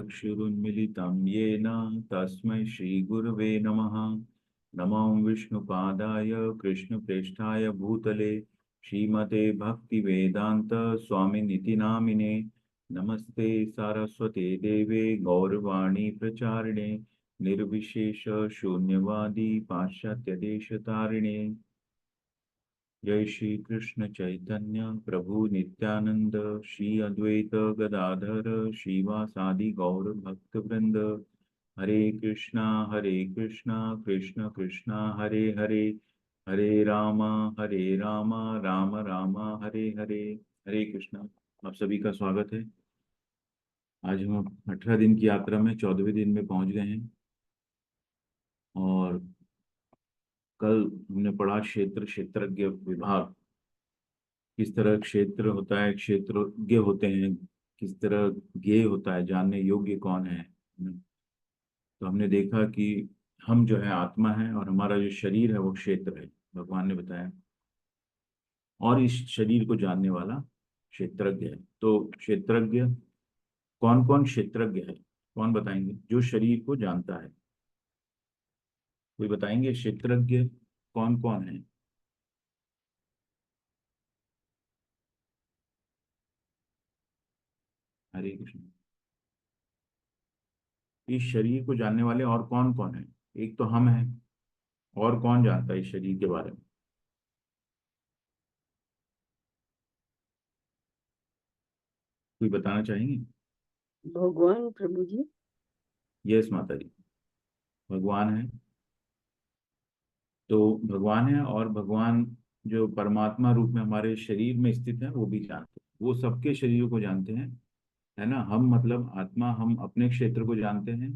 चक्षुरुन्मिलितं येन तस्मै श्रीगुरवे नमः। नमो विष्णुपादाय कृष्णप्रेष्ठाय भूतले श्रीमते भक्तिवेदान्त स्वामिनिति नामिने। नमस्ते सारस्वते देवे गौरवाणी प्रचारिणे निर्विशेष शून्यवादी पाश्चात्य देश तारिणे। जय श्री कृष्ण चैतन्य प्रभु नित्यानंद श्री अद्वैत गदाधर श्रीवासादि गौर भक्त वृंद। हरे कृष्णा कृष्ण कृष्णा हरे हरे, हरे राम राम राम हरे हरे। हरे कृष्णा। आप सभी का स्वागत है। आज हम 18 दिन की यात्रा में 14वें दिन में पहुंच गए हैं और कल हमने पढ़ा क्षेत्रज्ञ विभाग। किस तरह क्षेत्र होता है, क्षेत्रज्ञ होते हैं, किस तरह ज्ञेय होता है, जानने योग्य कौन है। तो हमने देखा कि हम जो है आत्मा है और हमारा जो शरीर है वो क्षेत्र है, भगवान ने बताया। और इस शरीर को जानने वाला क्षेत्रज्ञ है। तो क्षेत्रज्ञ कौन कौन क्षेत्रज्ञ है, कौन बताएंगे? जो शरीर को जानता है। कोई बताएंगे क्षेत्रज्ञ कौन कौन है? हरे कृष्ण। इस शरीर को जानने वाले और कौन कौन है? एक तो हम हैं, और कौन जानता है इस शरीर के बारे में? कोई बताना चाहेंगे? भगवान प्रभु जी। यस माता जी, भगवान है। तो भगवान है और भगवान जो परमात्मा रूप में हमारे शरीर में स्थित है वो भी जानते हैं। वो सबके शरीरों को जानते हैं, है ना। हम मतलब आत्मा, हम अपने क्षेत्र को जानते हैं,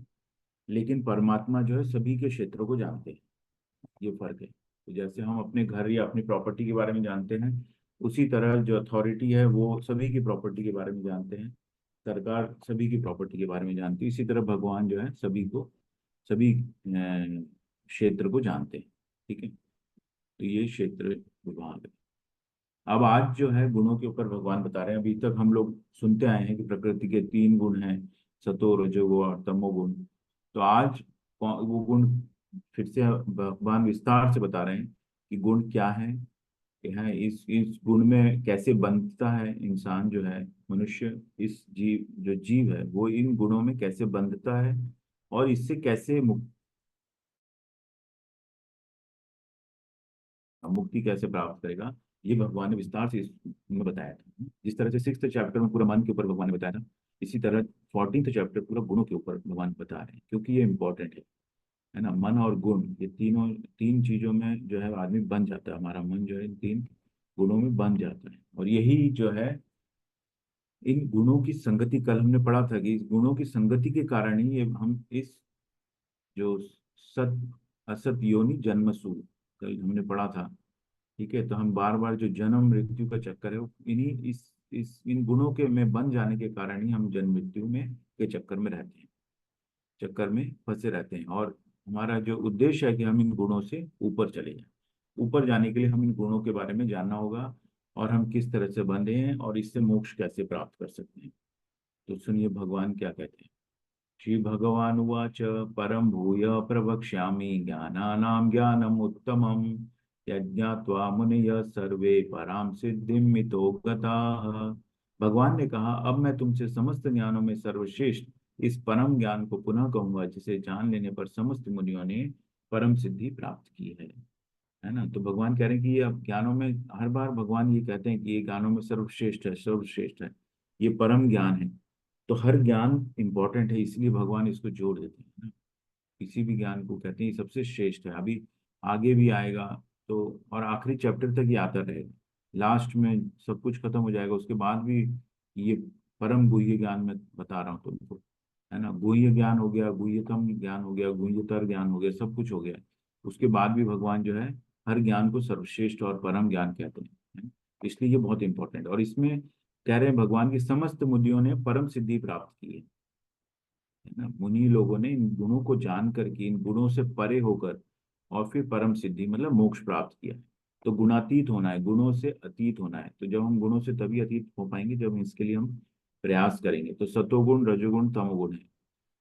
लेकिन परमात्मा जो है सभी के क्षेत्रों को जानते हैं। ये फर्क है। तो जैसे हम अपने घर या अपनी प्रॉपर्टी के बारे में जानते हैं, उसी तरह जो अथॉरिटी है वो सभी की प्रॉपर्टी के बारे में जानते हैं। सरकार सभी की प्रॉपर्टी के बारे में जानती है। इसी तरह भगवान जो है सभी को, सभी क्षेत्र को जानते हैं। ठीक है। तो ये क्षेत्र विभाग है। अब आज जो है गुणों के ऊपर भगवान बता रहे हैं। अभी तक हम लोग सुनते आए हैं कि प्रकृति के 3 गुण हैं, सतो रजोगुण और तमोगुण। तो आज वो गुण फिर से भगवान विस्तार से बता रहे हैं कि गुण क्या है, कि है इस गुण में कैसे बंधता है इंसान जो है, मनुष्य, इस जीव जो जीव है वो इन गुणों में कैसे बंधता है और इससे कैसे मुक्ति कैसे प्राप्त करेगा। ये भगवान ने विस्तार से इसमें बताया था। जिस तरह से 6th चैप्टर में पूरा मन के ऊपर भगवान ने बताया था, इसी तरह 14th चैप्टर पूरा गुणों के ऊपर भगवान बता रहे हैं, क्योंकि ये इंपॉर्टेंट है ना। मन और गुण, ये तीनों, 3 चीजों में जो है आदमी बन जाता है। हमारा मन जो है इन 3 गुणों में बन जाता है। और यही जो है इन गुणों की संगति, कल हमने पढ़ा था कि इस गुणों की संगति के कारण ही ये हम इस जो सत असत योनि जन्मसु, कल हमने पढ़ा था। ठीक है। तो हम बार बार जो जन्म मृत्यु का चक्कर है वो इन्हीं इस इन गुणों के में बन जाने के कारण ही हम जन्म मृत्यु में के चक्कर में रहते हैं, चक्कर में फंसे रहते हैं। और हमारा जो उद्देश्य है कि हम इन गुणों से ऊपर चले जाएं। ऊपर जाने के लिए हम इन गुणों के बारे में जानना होगा और हम किस तरह से बंधे हैं और इससे मोक्ष कैसे प्राप्त कर सकते हैं। तो सुनिए भगवान क्या कहते हैं। श्री भगवान उवाच परम भूय प्रवक्ष्यामि ज्ञानानां ज्ञानम् उत्तमम् यज्ञात्वा मुनयः सर्वे परां सिद्धिं मितो गताः। भगवान ने कहा, अब मैं तुमसे समस्त ज्ञानों में सर्वश्रेष्ठ इस परम ज्ञान को पुनः कहूंगा, जिसे जान लेने पर समस्त मुनियों ने परम सिद्धि प्राप्त की है ना। तो भगवान कह रहे हैं कि ये अब ज्ञानों में, हर बार भगवान ये कहते हैं कि ये ज्ञानों में सर्वश्रेष्ठ है, सर्वश्रेष्ठ है, ये परम ज्ञान है। तो हर ज्ञान इंपॉर्टेंट है, इसलिए भगवान इसको जोड़ देते हैं ना। किसी भी ज्ञान को कहते हैं ये सबसे श्रेष्ठ है। अभी आगे भी आएगा। तो और आखिरी चैप्टर तक ये आता रहेगा। लास्ट में सब कुछ खत्म हो जाएगा, उसके बाद भी ये परम गुह्य ज्ञान में बता रहा हूँ तुमको, है ना। गुह्य ज्ञान हो गया, गुह्यतम ज्ञान हो गया, गुह्यतर ज्ञान हो गया, सब कुछ हो गया। उसके बाद भी भगवान जो है हर ज्ञान को सर्वश्रेष्ठ और परम ज्ञान कहते हैं, है? इसलिए ये बहुत इंपॉर्टेंट है। और इसमें कह रहे हैं भगवान की समस्त मुनियों ने परम सिद्धि प्राप्त की है ना। मुनि लोगों ने इन गुणों को जान करके, इन गुणों से परे होकर और फिर परम सिद्धि मतलब मोक्ष प्राप्त किया है। तो गुणातीत होना है, गुणों से अतीत होना है। तो जब हम गुणों से तभी अतीत हो पाएंगे जब इसके लिए हम प्रयास करेंगे। तो सतोगुण रजोगुण तमोगुण है,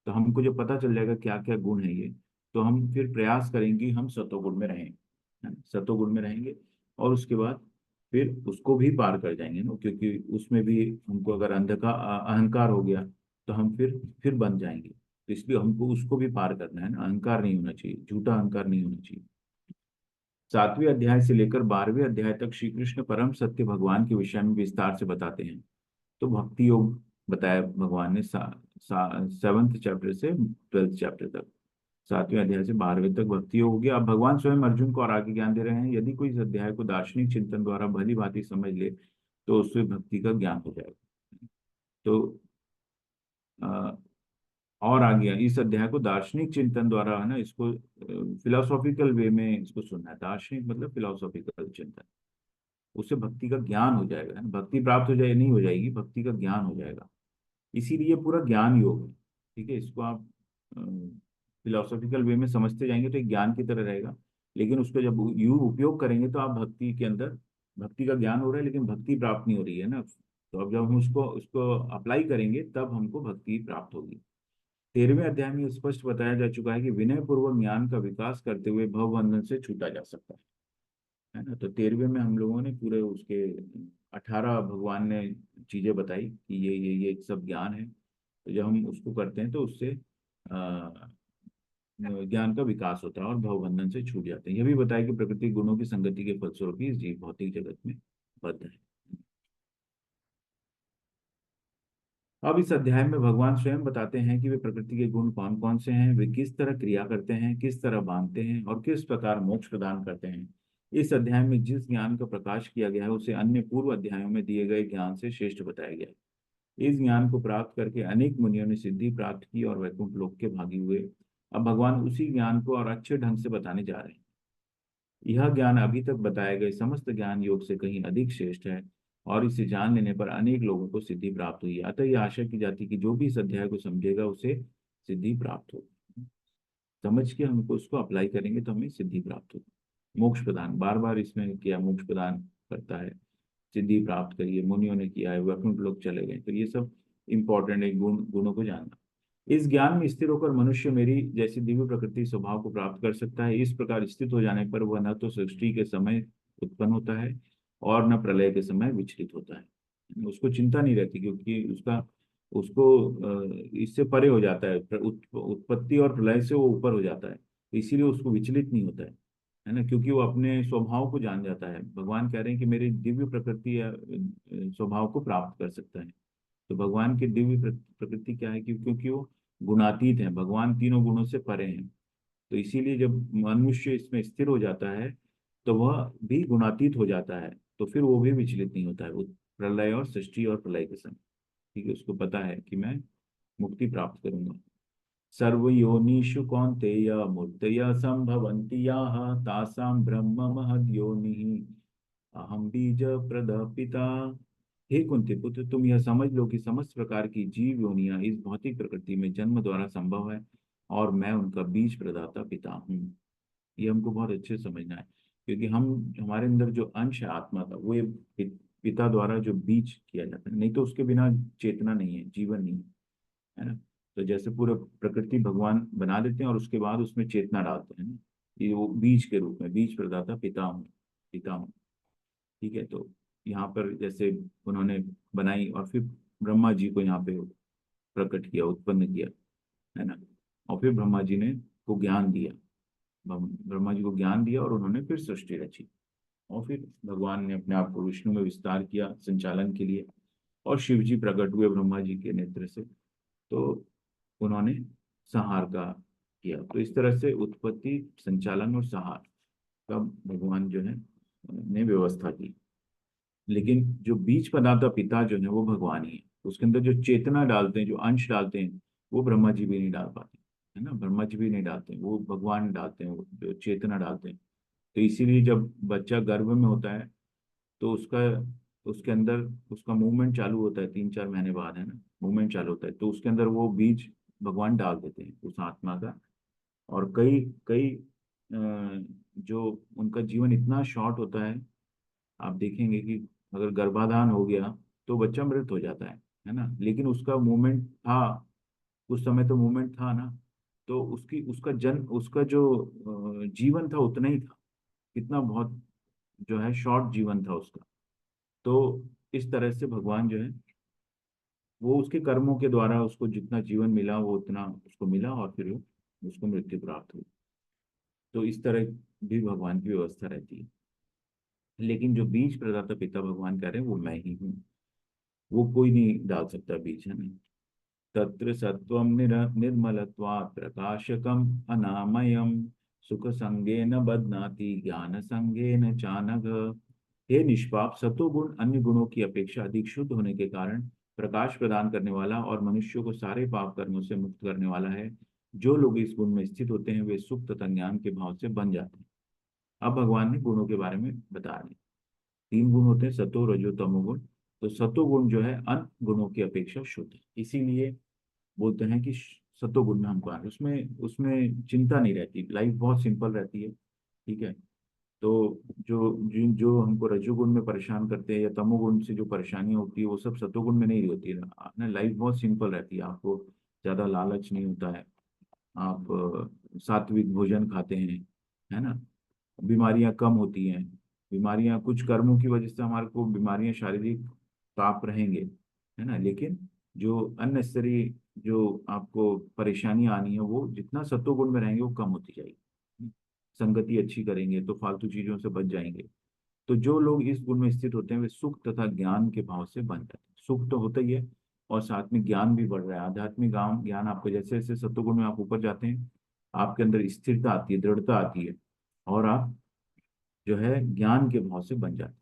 तो हमको जब पता चल जाएगा क्या क्या गुण है ये, तो हम फिर प्रयास करेंगे हम सतोगुण में रहें, है ना, सतोगुण में रहेंगे। और उसके बाद फिर उसको भी पार कर जाएंगे ना, क्योंकि उसमें भी हमको अगर अहंकार हो गया तो हम फिर बन जाएंगे। तो इसलिए हमको उसको भी पार करना है ना, अहंकार नहीं होना चाहिए, झूठा अहंकार नहीं होना चाहिए। 7वें अध्याय से लेकर 12वें अध्याय तक श्री कृष्ण परम सत्य भगवान के विषय में विस्तार से बताते हैं। तो भक्ति योग बताया भगवान ने 7वें चैप्टर से 12वें चैप्टर तक। 7वें अध्याय से 12वें तक भक्ति योग हो गया। अब भगवान स्वयं अर्जुन को और आगे ज्ञान दे रहे हैं, यदि कोई इस अध्याय को दार्शनिक चिंतन द्वारा भली भांति समझ ले तो उससे भक्ति का ज्ञान हो जाएगा। तो अ, और आगे इस अध्याय को दार्शनिक चिंतन द्वारा, है ना, इसको फिलोसॉफिकल वे में इसको सुनना है। दार्शनिक मतलब फिलोसॉफिकल चिंतन, उससे भक्ति का ज्ञान हो जाएगा, है ना। भक्ति प्राप्त हो जाए नहीं हो जाएगी, भक्ति का ज्ञान हो जाएगा। इसीलिए पूरा ज्ञान योग है। ठीक है, इसको आप फिलोसॉफिकल वे में समझते जाएंगे तो एक ज्ञान की तरह रहेगा, लेकिन उसको जब यू उपयोग करेंगे तो आप भक्ति के अंदर, भक्ति का ज्ञान हो रहा है लेकिन भक्ति प्राप्त नहीं हो रही है ना। तो अब जब हम उसको उसको अप्लाई करेंगे तब हमको भक्ति प्राप्त होगी। 13वें अध्याय में स्पष्ट बताया जा चुका है कि विनय पूर्वक ज्ञान का विकास करते हुए भव बंधन से छूटा जा सकता है ना। तो 13वें में हम लोगों ने पूरे उसके 18 भगवान ने चीजें बताई कि ये सब ज्ञान है। तो जब हम उसको करते हैं तो उससे ज्ञान का विकास होता है और भवबंधन से छूट जाते हैं। यह भी बताया कि प्रकृति गुणों की संगति के फलस्वरूप ही इस जीव भौतिक जगत में बद्ध है। अब इस अध्याय में भगवान स्वयं बताते हैं कि वे प्रकृति के गुण कौन कौन से हैं, वे किस तरह क्रिया करते हैं, किस तरह बांधते हैं और किस प्रकार मोक्ष प्रदान करते हैं। इस अध्याय में जिस ज्ञान का प्रकाश किया गया है उसे अन्य पूर्व अध्यायों में दिए गए ज्ञान से श्रेष्ठ बताया गया है। इस ज्ञान को प्राप्त करके अनेक मुनियों ने सिद्धि प्राप्त की और वैकुंठ लोक के भागी हुए। अब भगवान उसी ज्ञान को और अच्छे ढंग से बताने जा रहे हैं। यह ज्ञान अभी तक बताए गए समस्त ज्ञान योग से कहीं अधिक श्रेष्ठ है और इसे जान लेने पर अनेक लोगों को सिद्धि प्राप्त हुई है। अतः यह आशा की जाती है कि जो भी इस अध्याय को समझेगा उसे सिद्धि प्राप्त हो। समझ के हमको उसको अप्लाई करेंगे तो हमें सिद्धि प्राप्त होगी। मोक्ष प्रदान बार बार इसमें किया, मोक्ष प्रदान करता है, सिद्धि प्राप्त करिए, मुनियों ने किया है, वैकुंठ लोग चले गए। तो ये सब इंपॉर्टेंट है, गुणों को जानना। इस ज्ञान में स्थिर होकर मनुष्य मेरी जैसी दिव्य प्रकृति स्वभाव को प्राप्त कर सकता है। इस प्रकार स्थित हो जाने पर वह न तो सृष्टि के समय उत्पन्न होता है और न प्रलय के समय विचलित होता है। उसको चिंता नहीं रहती, क्योंकि उसका उसको इससे परे हो जाता है, उत्पत्ति और प्रलय से वो ऊपर हो जाता है, तो इसीलिए उसको विचलित नहीं होता है ना, क्योंकि वो अपने स्वभाव को जान जाता है। भगवान कह रहे हैं कि मेरी दिव्य प्रकृति या स्वभाव को प्राप्त कर सकता है। तो भगवान की दिव्य प्रकृति क्या है कि क्योंकि वो गुणातीत है, भगवान तीनों गुणों से परे हैं। तो इसीलिए जब मनुष्य इसमें स्थिर हो जाता है तो वह भी गुणातीत हो जाता है, तो फिर वो भी विचलित नहीं होता है वो प्रलय और सृष्टि और प्रलय के समय। ठीक है, उसको पता है कि मैं मुक्ति प्राप्त करूंगा। सर्वयोनिषु कौन्तेय मूर्तय संभवन्ति याः तासां ब्रह्म महद्योनिः अहम बीज प्रदपिता। हे कुंती पुत्र, तुम यह समझ लो कि समस्त प्रकार की जीव योनियां इस भौतिक प्रकृति में जन्म द्वारा संभव है और मैं उनका बीज प्रदाता पिता हूँ। ये हमको बहुत अच्छे से समझना है, क्योंकि हम हमारे अंदर जो अंश है आत्मा का, वो ये पिता द्वारा जो बीज किया जाता है, नहीं तो उसके बिना चेतना नहीं है, जीवन नहीं है ना। तो जैसे पूरा प्रकृति भगवान बना देते हैं और उसके बाद उसमें चेतना डालते हैं ना, ये वो बीज के रूप में, बीज प्रदाता पिता हूँ, पिता हूँ। ठीक है, तो यहाँ पर जैसे उन्होंने बनाई और फिर ब्रह्मा जी को यहाँ पे प्रकट किया, उत्पन्न किया, है ना। और फिर ब्रह्मा जी ने को ज्ञान दिया, ब्रह्मा जी को ज्ञान दिया और उन्होंने फिर सृष्टि रची। और फिर भगवान ने अपने आप को विष्णु में विस्तार किया संचालन के लिए, और शिव जी प्रकट हुए ब्रह्मा जी के नेत्र से, तो उन्होंने संहार का किया। तो इस तरह से उत्पत्ति, संचालन और संहार का भगवान जो है ने व्यवस्था की। लेकिन जो बीज पदार्थ पिता जो है वो भगवान ही है, उसके अंदर जो चेतना डालते हैं, जो अंश डालते हैं, वो ब्रह्मा जी भी नहीं डाल पाते, है ना। ब्रह्मा जी भी नहीं डालते हैं, वो भगवान डालते हैं, वो जो चेतना डालते हैं। तो इसीलिए जब बच्चा गर्भ में होता है तो उसका उसके अंदर उसका मूवमेंट चालू होता है 3-4 महीने बाद, है ना, मूवमेंट चालू होता है, तो उसके अंदर वो बीज भगवान डाल देते हैं उस आत्मा का। और कई कई जो उनका जीवन इतना शॉर्ट होता है, आप देखेंगे कि अगर गर्भाधान हो गया तो बच्चा मृत हो जाता है ना, लेकिन उसका मूवमेंट था उस समय तो मूवमेंट था ना, तो उसका जो जीवन था उतना ही था, कितना बहुत जो है शॉर्ट जीवन था उसका। तो इस तरह से भगवान जो है वो उसके कर्मों के द्वारा उसको जितना जीवन मिला वो उतना उसको मिला, और फिर वो उसको मृत्यु प्राप्त हुई। तो इस तरह भी भगवान की व्यवस्था रहती है। लेकिन जो बीज प्रदाता पिता भगवान कह रहे हैं वो मैं ही हूँ, वो कोई नहीं डाल सकता बीज, है ना। तत्र सत्वं निर्मलत्वात् प्रकाशकम् अनामयम् सुख संगेन बध्नाति ज्ञान संगेन चानघ। हे निष्पाप, सतोगुण अन्य गुणों की अपेक्षा अधिक शुद्ध होने के कारण प्रकाश प्रदान करने वाला और मनुष्यों को सारे पाप कर्मों से मुक्त करने वाला है। जो लोग इस गुण में स्थित होते हैं वे सुख तथा ज्ञान के भाव से बन जाते हैं। अब भगवान ने गुणों के बारे में बता रहे हैं। 3 गुण होते हैं, सतो रजो तमोगुण। तो सतोगुण जो है अन्य गुणों की अपेक्षा शुद्ध है, इसीलिए बोलते हैं कि सतोगुण में हमको आना, उसमें उसमें चिंता नहीं रहती, लाइफ बहुत सिंपल रहती है। ठीक है। तो जो हमको रजोगुण में परेशान करते हैं या तमोगुण से जो परेशानी होती है वो सब सतोगुण में नहीं होती है ना। लाइफ बहुत सिंपल रहती है, आपको ज्यादा लालच नहीं होता है। आप सात्विक भोजन खाते हैं, है ना। बीमारियां कम होती हैं। बीमारियां कुछ कर्मों की वजह से हमारे को बीमारियां शारीरिक ताप रहेंगे, है ना, लेकिन जो अननेसेसरी जो आपको परेशानियां आनी है वो जितना सत्वगुण में रहेंगे वो कम होती जाएगी। संगति अच्छी करेंगे तो फालतू चीजों से बच जाएंगे। तो जो लोग इस गुण में स्थित होते हैं वे सुख तथा ज्ञान के भाव से बन जाते हैं। सुख तो होता ही है, और साथ में ज्ञान भी बढ़ रहा है। आध्यात्मिक ज्ञान ज्ञान आपको जैसे जैसे सत्वगुण में आप ऊपर जाते हैं आपके अंदर स्थिरता आती है, दृढ़ता आती है, और आप जो है ज्ञान के भाव से बन जाते हैं।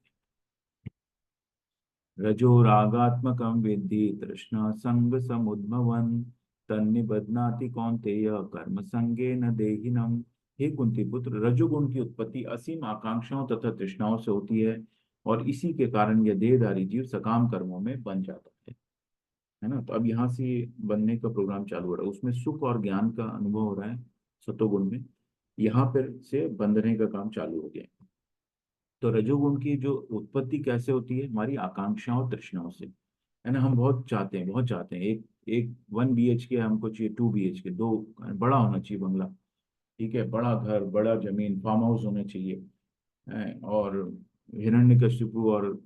रजो रागात्मकं विद्धि तृष्णा संग समुद्भवन् तन्निबध्नाति कौन्तेय कर्म संगेन देहिनम्। हे कुंती पुत्र, रजोगुण की उत्पत्ति असीम आकांक्षाओं तथा तृष्णाओं से होती है, और इसी के कारण यह देहधारी जीव सकाम कर्मों में बन जाता है ना। तो अब यहाँ से ये बनने का प्रोग्राम चालू हो रहा है, उसमें सुख और ज्ञान का अनुभव हो रहा है सतोगुण में। यहाँ पर से बंधने का काम चालू हो गया है। तो रजोगुण की जो उत्पत्ति कैसे होती है, हमारी आकांक्षाओं तृष्णाओं से, है ना। हम बहुत चाहते हैं, बहुत चाहते हैं, एक एक 1 BHK हमको चाहिए, 2 BHK, दो, बड़ा होना चाहिए बंगला। ठीक है, बड़ा घर, बड़ा जमीन, फार्म हाउस होना चाहिए, और हिरण्यकशिपु, और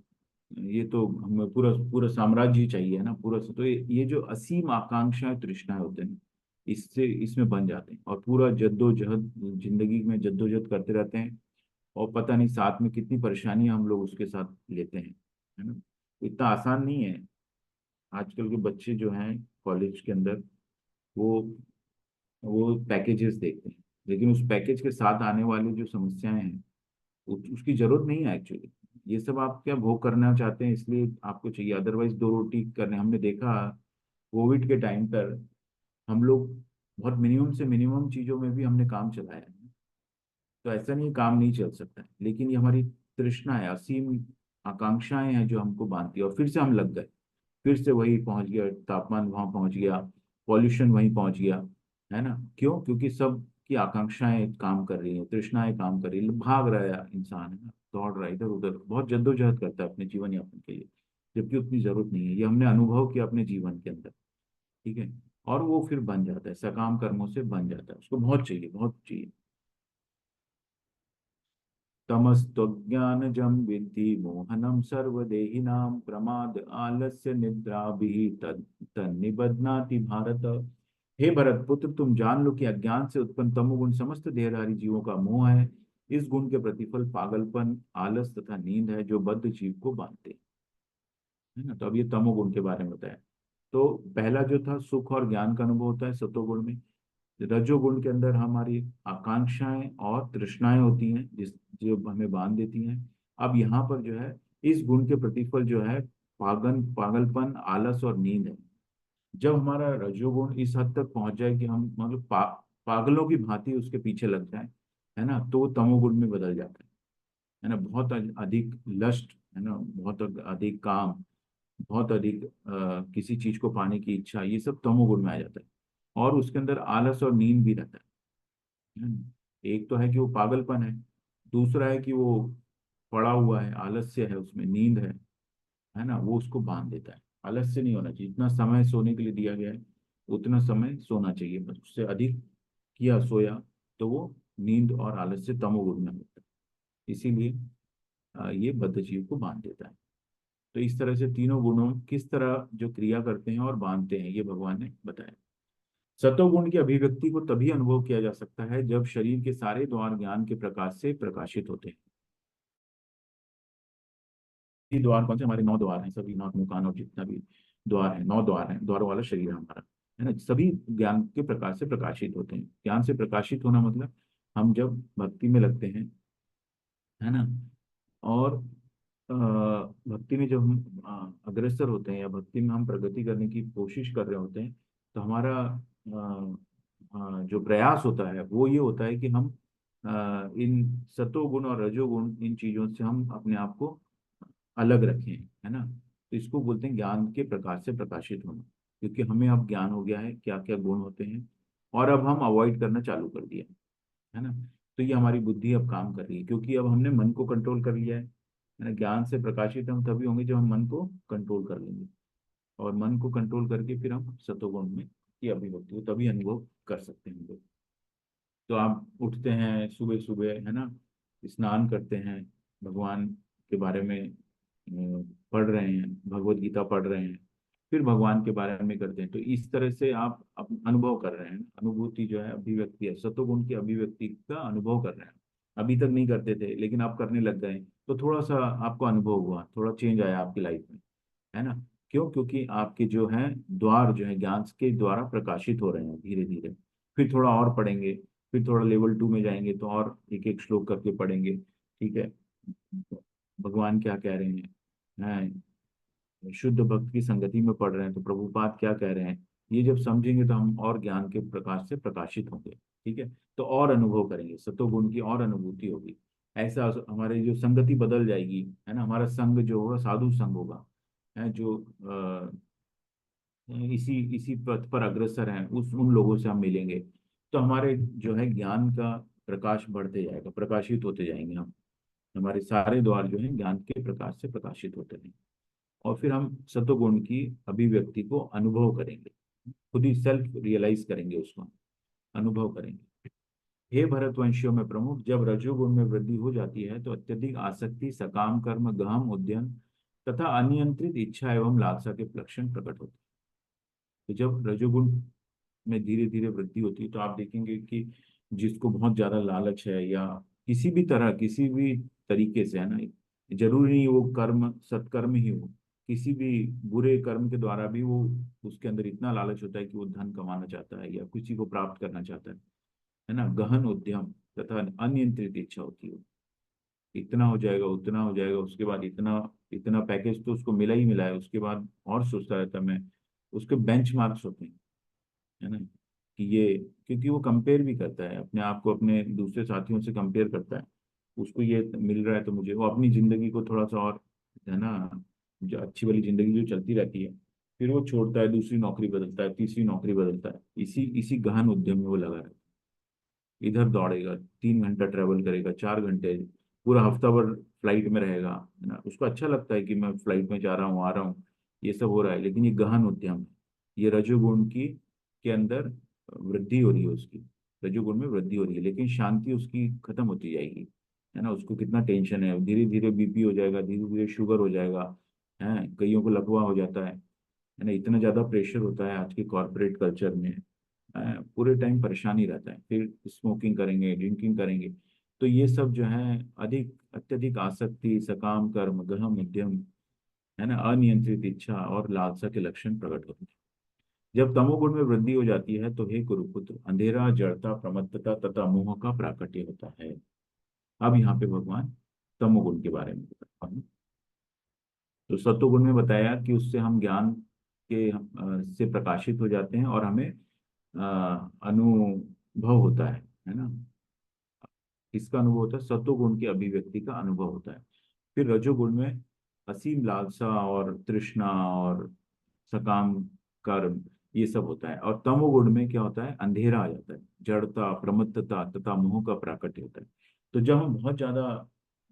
ये तो हमें पूरा पूरा साम्राज्य ही चाहिए, है ना, पूरा। तो ये जो असीम आकांक्षाएं तृष्णाएं होते हैं इससे इसमें बन जाते हैं, और पूरा जद्दोजहद, जिंदगी में जद्दोजहद करते रहते हैं, और पता नहीं साथ में कितनी परेशानियां हम लोग उसके साथ लेते हैं, है ना। इतना आसान नहीं है। आजकल के बच्चे जो हैं कॉलेज के अंदर, वो वो पैकेजेस देखते हैं, लेकिन उस पैकेज के साथ आने वाली जो समस्याएं हैं उसकी जरूरत नहीं है एक्चुअली। ये सब आप क्या भोग करना चाहते हैं इसलिए आपको चाहिए, अदरवाइज 2 रोटी करने, हमने देखा कोविड के टाइम पर हम लोग बहुत मिनिमम से मिनिमम चीजों में भी हमने काम चलाया है। तो ऐसा नहीं काम नहीं चल सकता है, लेकिन ये हमारी तृष्णा है, असीम आकांक्षाएं हैं जो हमको बांधती है, और फिर से हम लग गए, फिर से वही पहुंच गया, तापमान वहां पहुंच गया, पॉल्यूशन वहीं पहुंच गया, है ना। क्यों? क्योंकि सब की आकांक्षाएं काम कर रही है, तृष्णाएं काम कर रही है, भाग रहा है इंसान, है ना, दौड़ रहा है इधर उधर, बहुत जद्दोजहद करता है अपने जीवन यापन के लिए, जबकि उतनी जरूरत नहीं है। ये हमने अनुभव किया अपने जीवन के अंदर। ठीक है। और वो फिर बन जाता है, सकाम कर्मों से बन जाता है, उसको बहुत चाहिए, बहुत चाहिए। तमस्त्वज्ञानजं विद्धि मोहनं सर्वदेहिनां प्रमाद आलस्य निद्राभिः तन्निबध्नाति भारत। हे भरत पुत्र, तुम जान लो कि अज्ञान से उत्पन्न तमोगुण समस्त देहधारी जीवों का मोह है। इस गुण के प्रतिफल पागलपन, आलस तथा नींद है जो बद्ध जीव को बांधते हैं, है ना। तो अब ये तमोगुण के बारे में बताया। तो पहला जो था सुख और ज्ञान का अनुभव होता है सतोगुण में। रजोगुण के अंदर हमारी आकांक्षाएं और तृष्णाएं होती हैं जिस जो हमें बांध देती हैं। अब यहाँ पर जो है इस गुण के प्रतिफल जो है पागलपन, आलस और नींद है। जब हमारा रजोगुण इस हद तक पहुंच जाए कि हम मतलब पागलों की भांति उसके पीछे लग जाए, है ना, तो वो तमोगुण में बदल जाता है ना। बहुत अधिक लस्ट, है ना, बहुत अधिक काम, बहुत अधिक किसी चीज को पाने की इच्छा, ये सब तमोगुण में आ जाता है। और उसके अंदर आलस और नींद भी रहता है ना। एक तो है कि वो पागलपन है, दूसरा है कि वो पड़ा हुआ है, आलस्य है, उसमें नींद है ना, वो उसको बांध देता है। आलस्य नहीं होना चाहिए, इतना समय सोने के लिए दिया गया है, उतना समय सोना चाहिए, बस उससे अधिक किया सोया तो वो नींद और आलस्य तमोगुण में होता है। इसीलिए ये बद्धजीव को बांध देता है। तो इस तरह से तीनों गुणों किस तरह जो क्रिया करते हैं और बांधते हैं, ये भगवान ने बताया। सतोगुण की अभिव्यक्ति को तभी अनुभव किया जा सकता है जब शरीर के सारे द्वार ज्ञान के प्रकाश से प्रकाशित होते हैं। ये द्वार कौन से? हमारे 9 द्वार हैं, सभी नाक मुख कान और जितना भी द्वार है, 9 द्वार हैं, द्वारों वाला शरीर है हमारा, है ना। सभी ज्ञान के प्रकाश से प्रकाशित होते हैं। ज्ञान से प्रकाशित होना मतलब हम जब भक्ति में लगते हैं, है ना, और भक्ति में जब हम अग्रसर होते हैं या भक्ति में हम प्रगति करने की कोशिश कर रहे होते हैं, तो हमारा जो प्रयास होता है वो ये होता है कि हम इन सतोगुण और रजोगुण, इन चीजों से हम अपने आप को अलग रखें, है ना। तो इसको बोलते हैं ज्ञान के प्रकाश से प्रकाशित होना, क्योंकि हमें अब ज्ञान हो गया है क्या क्या गुण होते हैं, और अब हम अवॉइड करना चालू कर दिया, है ना। तो ये हमारी बुद्धि अब काम कर रही है, क्योंकि अब हमने मन को कंट्रोल कर लिया है ना। ज्ञान से प्रकाशित हम तभी होंगे जब हम मन को कंट्रोल कर लेंगे, और मन को कंट्रोल करके फिर हम सतोगुण में की अभिव्यक्ति को तभी अनुभव कर सकते हैं हम लोग। तो आप उठते हैं सुबह सुबह, है ना, स्नान करते हैं, भगवान के बारे में पढ़ रहे हैं, भगवत गीता पढ़ रहे हैं, फिर भगवान के बारे में करते हैं। तो इस तरह से आप अनुभव कर रहे हैं। अनुभूति जो है अभिव्यक्ति है, सतोगुण की अभिव्यक्ति का अनुभव कर रहे हैं। अभी तक नहीं करते थे लेकिन आप करने लग गए, तो थोड़ा सा आपको अनुभव हुआ, थोड़ा चेंज आया आपकी लाइफ में, है ना। क्यों? क्योंकि आपके जो है द्वार जो है ज्ञान के द्वारा प्रकाशित हो रहे हैं धीरे धीरे। फिर थोड़ा और पढ़ेंगे, फिर थोड़ा लेवल 2 में जाएंगे तो और एक एक श्लोक करके पढ़ेंगे, ठीक है। भगवान क्या कह रहे हैं, शुद्ध भक्त की संगति में पढ़ रहे हैं तो प्रभुपाद क्या कह रहे हैं, ये जब समझेंगे तो हम और ज्ञान के प्रकाश से प्रकाशित होंगे, ठीक है। तो और अनुभव करेंगे, सतोगुण की और अनुभूति होगी। ऐसा हमारी जो संगति बदल जाएगी, है ना। हमारा संग जो होगा साधु संग होगा, है जो इसी इसी पथ पर अग्रसर हैं, उस उन लोगों से हम मिलेंगे। तो हमारे जो है ज्ञान का प्रकाश बढ़ते जाएगा, प्रकाशित होते जाएंगे हम। हमारे सारे द्वार जो है ज्ञान के प्रकाश से प्रकाशित होते रहेंगे, और फिर हम सतोगुण की अभिव्यक्ति को अनुभव करेंगे, खुद ही सेल्फ रियलाइज करेंगे, उसको अनुभव करेंगे। हे भरतवंशियों में प्रमुख, जब रजोगुण में वृद्धि हो जाती है तो अत्यधिक आसक्ति, सकाम कर्म, गहन उद्यम तथा अनियंत्रित इच्छा एवं लालसा के लक्षण प्रकट होते हैं। तो जब रजोगुण में धीरे धीरे वृद्धि होती है तो आप देखेंगे कि जिसको बहुत ज्यादा लालच है, या किसी भी तरह किसी भी तरीके से, है ना, जरूरी नहीं वो कर्म सत्कर्म ही हो, किसी भी बुरे कर्म के द्वारा भी वो, उसके अंदर इतना लालच होता है कि वो धन कमाना चाहता है या किसी को प्राप्त करना चाहता है ना। गहन उद्यम तथा अनियंत्रित इच्छा होती है, इतना हो जाएगा उतना हो जाएगा, उसके बाद इतना इतना पैकेज तो उसको मिला ही मिला है, उसके बाद और सोचता रहता है मैं। उसके बेंचमार्क्स होते हैं, है ना, कि ये, क्योंकि वो कंपेयर भी करता है अपने आप को अपने दूसरे साथियों से कंपेयर करता है। उसको ये मिल रहा है तो मुझे, वो अपनी जिंदगी को थोड़ा सा और, है ना, जो अच्छी वाली जिंदगी जो चलती रहती है, फिर वो छोड़ता है, दूसरी नौकरी बदलता है, तीसरी नौकरी बदलता है, इसी इसी गहन उद्यम में वो लगा रहता है। इधर दौड़ेगा, 3 घंटा ट्रेवल करेगा, 4 घंटे, पूरा हफ्ता भर फ्लाइट में रहेगा, है ना। उसको अच्छा लगता है कि मैं फ्लाइट में जा रहा हूँ, आ रहा हूँ, ये सब हो रहा है, लेकिन ये गहन उद्यम है। ये रजोगुण की के अंदर वृद्धि हो रही है उसकी, रजोगुण में वृद्धि हो रही है, लेकिन शांति उसकी खत्म होती जाएगी, है ना। उसको कितना टेंशन है, धीरे धीरे बीपी हो जाएगा, धीरे धीरे शुगर हो जाएगा, है, कईयों को लकवा हो जाता है ना। इतना ज्यादा प्रेशर होता है आज के कॉर्पोरेट कल्चर में, पूरे टाइम परेशानी रहता है, फिर स्मोकिंग करेंगे, ड्रिंकिंग करेंगे। तो ये सब जो है अधिक अत्यधिक आसक्ति, सकाम कर्म, गहन उद्यम, है ना, अनियंत्रित इच्छा और लालसा के लक्षण प्रकट होते हैं। जब तमोगुण में वृद्धि हो जाती है तो हे कुरुपुत्र, अंधेरा, जड़ता, प्रमत्तता तथा मोह का प्राकट्य होता है। अब यहाँ पे भगवान तमोगुण के बारे में बताते हैं। तो सत्वगुण में बताया कि उससे हम ज्ञान के से प्रकाशित हो जाते हैं और हमें अनुभव होता है ना। किसका अनुभव होता है? सत्वगुण की अभिव्यक्ति का अनुभव होता है। फिर रजोगुण में असीम लालसा और तृष्णा और सकाम कर्म, ये सब होता है। और तमोगुण में क्या होता है? अंधेरा आ जाता है, जड़ता, प्रमत्तता तथा मोह का प्राकट्य होता है। तो जब हम बहुत ज्यादा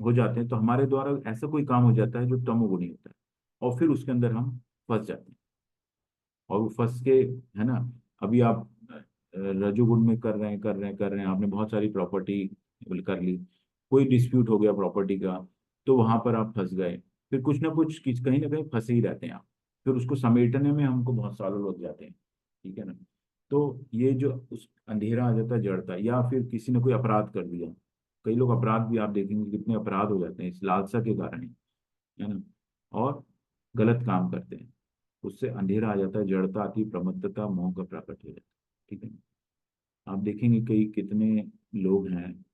हो जाते हैं तो हमारे द्वारा ऐसा कोई काम हो जाता है जो तमोगुणी होता है, और फिर उसके अंदर हम फंस जाते हैं, और वो फंस के, है ना, अभी आप रजोगुण में कर रहे हैं, आपने बहुत सारी प्रॉपर्टी कर ली, कोई डिस्प्यूट हो गया प्रॉपर्टी का, तो वहां पर आप फंस गए। फिर कुछ ना कुछ कहीं ना कहीं फंसे ही रहते हैं आप, फिर उसको समेटने में हमको बहुत सालों लग जाते हैं। ठीक है ना। तो ये जो उस अंधेरा आ जाता है, जड़ता, या फिर किसी ने कोई अपराध कर दिया, कई लोग अपराध भी आप देखेंगे कितने अपराध हो जाते हैं इस लालसा के कारण ही, है ना, और गलत काम करते हैं, उससे अंधेरा आ जाता है, जड़ता आती, प्रमत्तता, मोह का प्राकट हो जाता है। ठीक है। आप देखेंगे कई कितने लोग हैं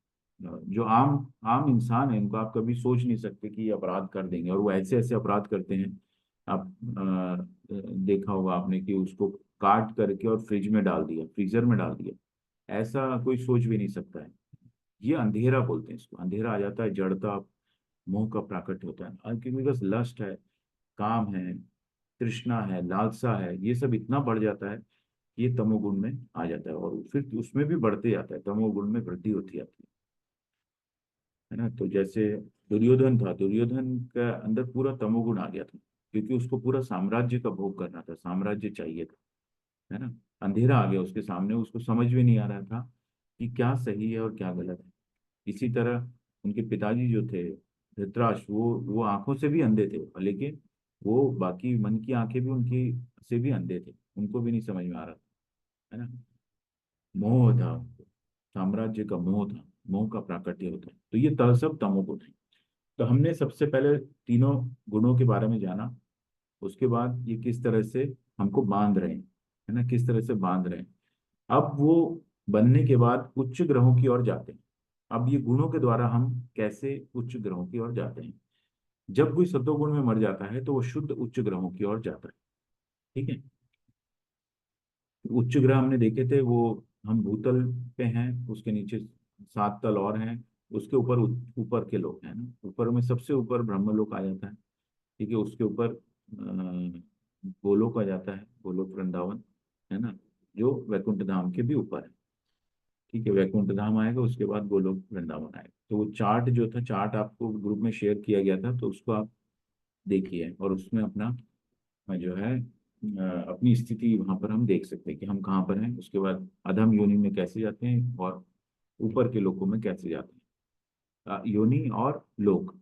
जो आम आम इंसान है, इनको आप कभी सोच नहीं सकते कि ये अपराध कर देंगे, और वो ऐसे ऐसे अपराध करते हैं। आप देखा होगा आपने कि उसको काट करके और फ्रिज में डाल दिया, फ्रीजर में डाल दिया, ऐसा कोई सोच भी नहीं सकता है। ये अंधेरा बोलते हैं इसको, अंधेरा आ जाता है, जड़ता, मोह का प्राकट होता है, और क्योंकि बस लस्ट है, काम है, तृष्णा है, लालसा है, ये सब इतना बढ़ जाता है, ये तमोगुण में आ जाता है, और फिर उसमें भी बढ़ते जाता है, तमोगुण में वृद्धि होती जाती है ना। तो जैसे दुर्योधन था, दुर्योधन का अंदर पूरा तमोगुण आ गया था, क्योंकि उसको पूरा साम्राज्य का भोग करना था, साम्राज्य चाहिए था, है ना। अंधेरा आ गया उसके सामने, उसको समझ में नहीं आ रहा था कि क्या सही है और क्या गलत है। इसी तरह उनके पिताजी जो थे धृतराष्ट्र, वो आंखों से भी अंधे थे, लेकिन वो बाकी मन की आंखें भी उनकी से भी अंधे थे, उनको भी नहीं समझ में आ रहा था, है ना। मोह था, साम्राज्य का मोह था, मोह का प्राकट्य होता है, तो ये सब तमोगुण है। तो हमने सबसे पहले तीनों गुणों के बारे में जाना, उसके बाद ये किस तरह से हमको बांध रहे हैं, है ना, किस तरह से बांध रहे हैं। अब वो बनने के बाद उच्च ग्रहों की ओर जाते हैं। अब ये गुणों के द्वारा हम कैसे उच्च ग्रहों की ओर जाते हैं। जब कोई सत्वगुण में मर जाता है तो वो शुद्ध उच्च ग्रहों की ओर जाता है। ठीक है। उच्च ग्रह हमने देखे थे, वो हम भूतल पे हैं, उसके नीचे 7 तल और हैं, उसके ऊपर ऊपर के लोग हैं ना, ऊपर में सबसे ऊपर ब्रह्मलोक आ जाता है। ठीक है। उसके ऊपर गोलोक आ जाता है, गोलोक वृंदावन, है ना, जो वैकुंठ धाम के भी ऊपर है। ठीक है। वैकुंठ धाम आएगा, उसके बाद गोलोक वृंदावन आएगा। तो वो चार्ट जो था, चार्ट आपको ग्रुप में शेयर किया गया था, तो उसको आप देखिए, और उसमें अपना जो है अपनी स्थिति वहां पर हम देख सकते हैं कि हम कहाँ पर हैं, उसके बाद अधम योनि में कैसे जाते हैं, और ऊपर के लोकों में कैसे जाते हैं। योनि और लोक।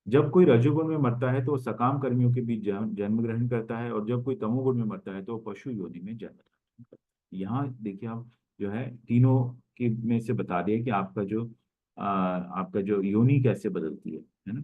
जब कोई रजोगुण में मरता है तो वो सकाम कर्मियों के बीच जन्म ग्रहण करता है, और जब कोई तमोगुण में मरता है तो वो पशु योनि में जन्म ग्रहण करता है। यहाँ देखिए, आप जो है तीनों के में से बता दिया कि आपका जो योनि कैसे बदलती है ना।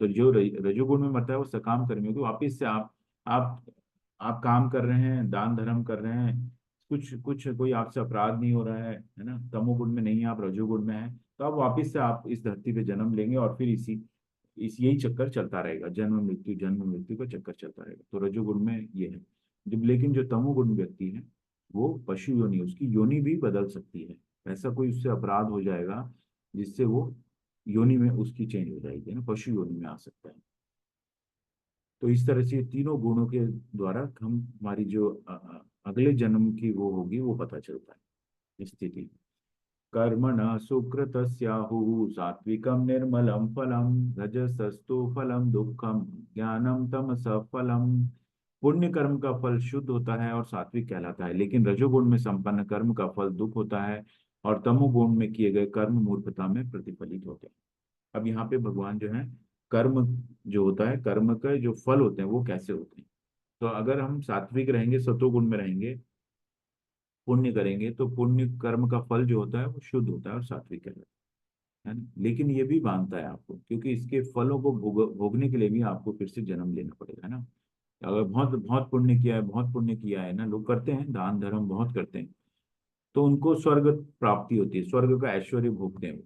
तो जो रजोगुण में मरता है वो सकाम कर्मियों को, वापिस से आप आप काम कर रहे हैं, दान धर्म कर रहे हैं, कुछ कुछ कोई आपसे अपराध नहीं हो रहा है ना, तमोगुण में नहीं है, आप रजोगुण में है, तो आप वापिस से आप इस धरती पे जन्म लेंगे, और फिर इस यही चक्कर चलता रहेगा, जन्म मृत्यु का चक्कर चलता रहेगा। तो रजोगुण में ये है। जब लेकिन जो तमोगुण व्यक्ति है, वो पशु योनि, उसकी योनि भी बदल सकती है। ऐसा कोई उससे अपराध हो जाएगा जिससे वो योनि में उसकी चेंज हो जाएगी ना, पशु योनि में आ सकता है। तो इस तरह से ये तीनों गुणों के द्वारा हम हमारी जो अगले जन्म की वो होगी, वो पता चलता है स्थिति। कर्मण सुकृतस्याहुः सात्विकं निर्मलं फलं रजसस्तु फलं दुःखम ज्ञानम तमसः फलम। पुण्य कर्म का फल शुद्ध होता है और सात्विक कहलाता है, लेकिन रजोगुण में संपन्न कर्म का फल दुख होता है, और तमोगुण में किए गए कर्म मूर्खता में प्रतिफलित होते हैं। अब यहाँ पे भगवान जो है, कर्म जो होता है, कर्म के जो फल होते हैं वो कैसे होते हैं। तो अगर हम सात्विक रहेंगे, सतोगुण में रहेंगे, पुण्य करेंगे, तो पुण्य कर्म का फल जो होता है वो शुद्ध होता है और सात्विक है ना। लेकिन ये भी बांधता है आपको, क्योंकि इसके फलों को भोगने के लिए भी आपको फिर से जन्म लेना पड़ेगा, है ना। अगर बहुत बहुत पुण्य किया है, बहुत पुण्य किया है ना, लोग करते हैं दान धर्म बहुत करते हैं, तो उनको स्वर्ग प्राप्ति होती है, स्वर्ग का ऐश्वर्य भोगते हैं वो।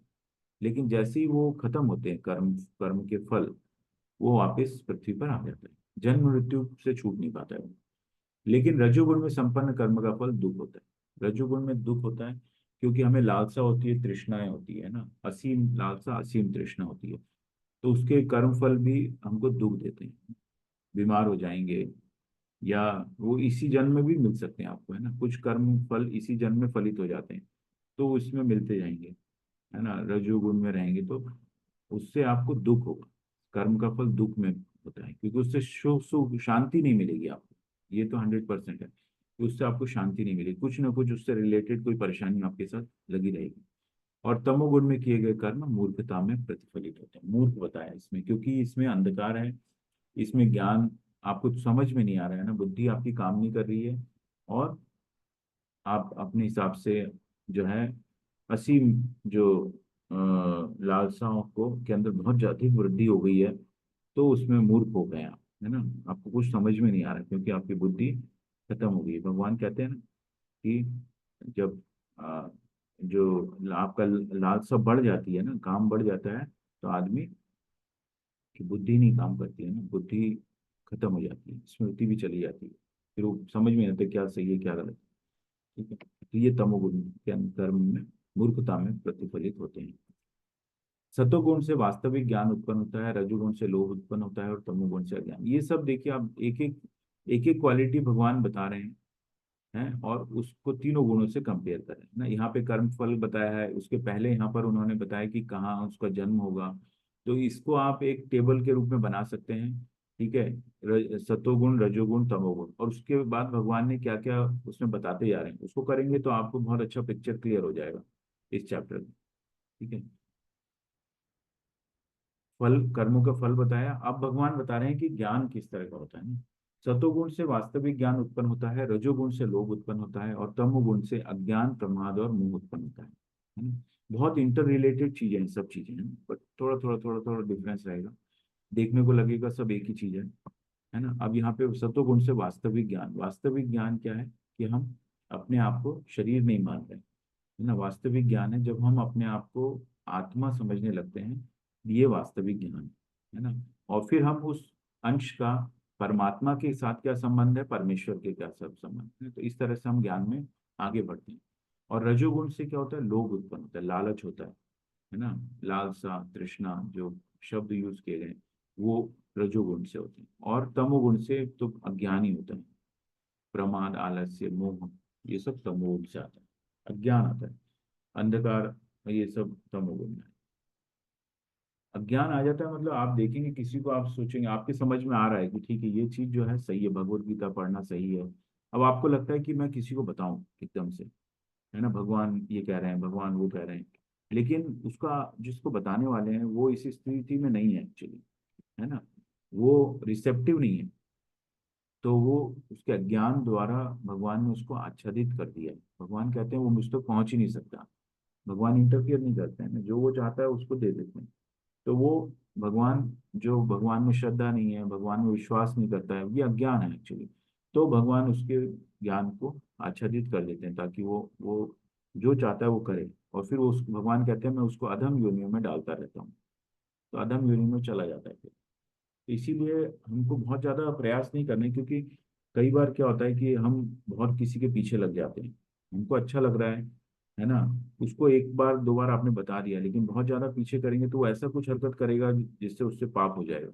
लेकिन जैसे ही वो खत्म होते हैं कर्म कर्म के फल, वो वापस पृथ्वी पर आ जाता है, जन्म मृत्यु से छूट नहीं पाता है वो। लेकिन रजोगुण में संपन्न कर्म का फल दुख होता है। रजोगुण में दुख होता है क्योंकि हमें लालसा होती है, तृष्णाएं होती है ना, असीम लालसा, असीम तृष्णा होती है, तो उसके कर्म फल भी हमको दुख देते हैं। बीमार हो जाएंगे, या वो इसी जन्म में भी मिल सकते हैं आपको, है ना, कुछ कर्म फल इसी जन्म में फलित हो जाते हैं, तो उसमें मिलते जाएंगे, है ना। रजोगुण में रहेंगे तो उससे आपको दुख होगा, कर्म का फल दुख में होता है, क्योंकि उससे सुख सुख शांति नहीं मिलेगी आपको, ये तो 100% है। कि उससे आपको शांति नहीं मिली, कुछ ना कुछ उससे रिलेटेड कोई परेशानी आपके साथ लगी रहेगी। और तमोगुण में किए गए कर्म मूर्खता में प्रतिफलित होते हैं। मूर्ख बताया इसमें, क्योंकि इसमें अंधकार है, इसमें ज्ञान आपको समझ में नहीं आ रहा है ना, बुद्धि आपकी काम नहीं कर रही है, और आप अपने हिसाब से जो है असीम जो लालसाओं को के अंदर बहुत ज्यादा वृद्धि हो गई है, तो उसमें मूर्ख हो गए आप, है ना। आपको कुछ समझ में नहीं आ रहा क्योंकि आपकी बुद्धि खत्म हो गई है। भगवान कहते हैं ना कि जब जो आपका लालसा बढ़ जाती है ना, काम बढ़ जाता है, तो आदमी की बुद्धि नहीं काम करती है ना, बुद्धि खत्म हो जाती है, स्मृति भी चली जाती है, फिर वो समझ में नहीं आता क्या सही है क्या गलत है। ठीक है, तो ये तमोगुण के कर्म में मूर्खता में प्रतिफलित होते हैं। सतोगुण से वास्तविक ज्ञान उत्पन्न होता है, रजोगुण से लोभ उत्पन्न होता है, और तमोगुण से अज्ञान। ये सब देखिए आप एक एक क्वालिटी भगवान बता रहे हैं, और उसको तीनों गुणों से कंपेयर करें ना। यहाँ पे कर्म फल बताया है, उसके पहले यहाँ पर उन्होंने बताया कि कहाँ उसका जन्म होगा। तो इसको आप एक टेबल के रूप में बना सकते हैं। ठीक है, सतोगुण रजोगुण तमोगुण, और उसके बाद भगवान ने क्या क्या उसमें बताते जा रहे हैं, उसको करेंगे तो आपको बहुत अच्छा पिक्चर क्लियर हो जाएगा इस चैप्टर में। ठीक है, फल, कर्मों का फल बताया। अब भगवान बता रहे हैं कि ज्ञान किस तरह का होता है ना। सतोगुण से वास्तविक ज्ञान उत्पन्न होता है, रजोगुण से लोभ उत्पन्न होता है, और तमोगुण से अज्ञान प्रमाद और मोह उत्पन्न होता है ना। बहुत इंटर रिलेटेड चीजें हैं, सब चीजें हैं, बट थोड़ा थोड़ा थोड़ा थोड़ा डिफरेंस रहेगा, देखने को लगेगा सब एक ही चीज है ना। अब यहाँ पे सतोगुण से वास्तविक ज्ञान, वास्तविक ज्ञान क्या है कि हम अपने आप को शरीर नहीं मान रहे, है ना। वास्तविक ज्ञान है जब हम अपने आप को आत्मा समझने लगते हैं, ये वास्तविक ज्ञान है ना। और फिर हम उस अंश का परमात्मा के साथ क्या संबंध है, परमेश्वर के क्या सब संबंध है, तो इस तरह से हम ज्ञान में आगे बढ़ते हैं। और रजोगुण से क्या होता है, लोभ उत्पन्न होता है, लालच होता है ना। लालसा, तृष्णा जो शब्द यूज किए गए वो रजोगुण से होते हैं। और तमोगुण से तो अज्ञान ही होता है, प्रमाद, आलस्य, मोह, ये सब तमोगुण से आता है, अज्ञान आता है, अंधकार, ये सब तमोगुण है। अज्ञान आ जाता है मतलब आप देखेंगे किसी को, आप सोचेंगे आपके समझ में आ रहा है कि ठीक है ये चीज जो है सही है, भगवत गीता पढ़ना सही है। अब आपको लगता है कि मैं किसी को बताऊं एकदम से, है ना, भगवान ये कह रहे हैं, भगवान वो कह रहे हैं, लेकिन उसका जिसको बताने वाले हैं वो इस स्थिति में नहीं है एक्चुअली, है ना, वो रिसेप्टिव नहीं है। तो वो उसके अज्ञान द्वारा भगवान ने उसको आच्छादित कर दिया है। भगवान कहते हैं वो मुझ तक पहुंच ही नहीं सकता, भगवान इंटरफियर नहीं करते हैं, जो वो चाहता है उसको दे देते हैं। तो वो भगवान, जो भगवान में श्रद्धा नहीं है, भगवान में विश्वास नहीं करता है, ये अज्ञान है एक्चुअली। तो भगवान उसके ज्ञान को आच्छादित कर देते हैं ताकि वो जो चाहता है वो करे। और फिर उस भगवान कहते हैं मैं उसको अधम योनियों में डालता रहता हूँ, तो अधम योनि में चला जाता है फिर। इसीलिए हमको बहुत ज्यादा प्रयास नहीं करने, क्योंकि कई बार क्या होता है कि हम बहुत किसी के पीछे लग जाते हैं, हमको अच्छा लग रहा है ना, उसको एक बार दो बार आपने बता दिया, लेकिन बहुत ज्यादा पीछे करेंगे तो वो ऐसा कुछ हरकत करेगा जिससे उससे पाप हो जाएगा,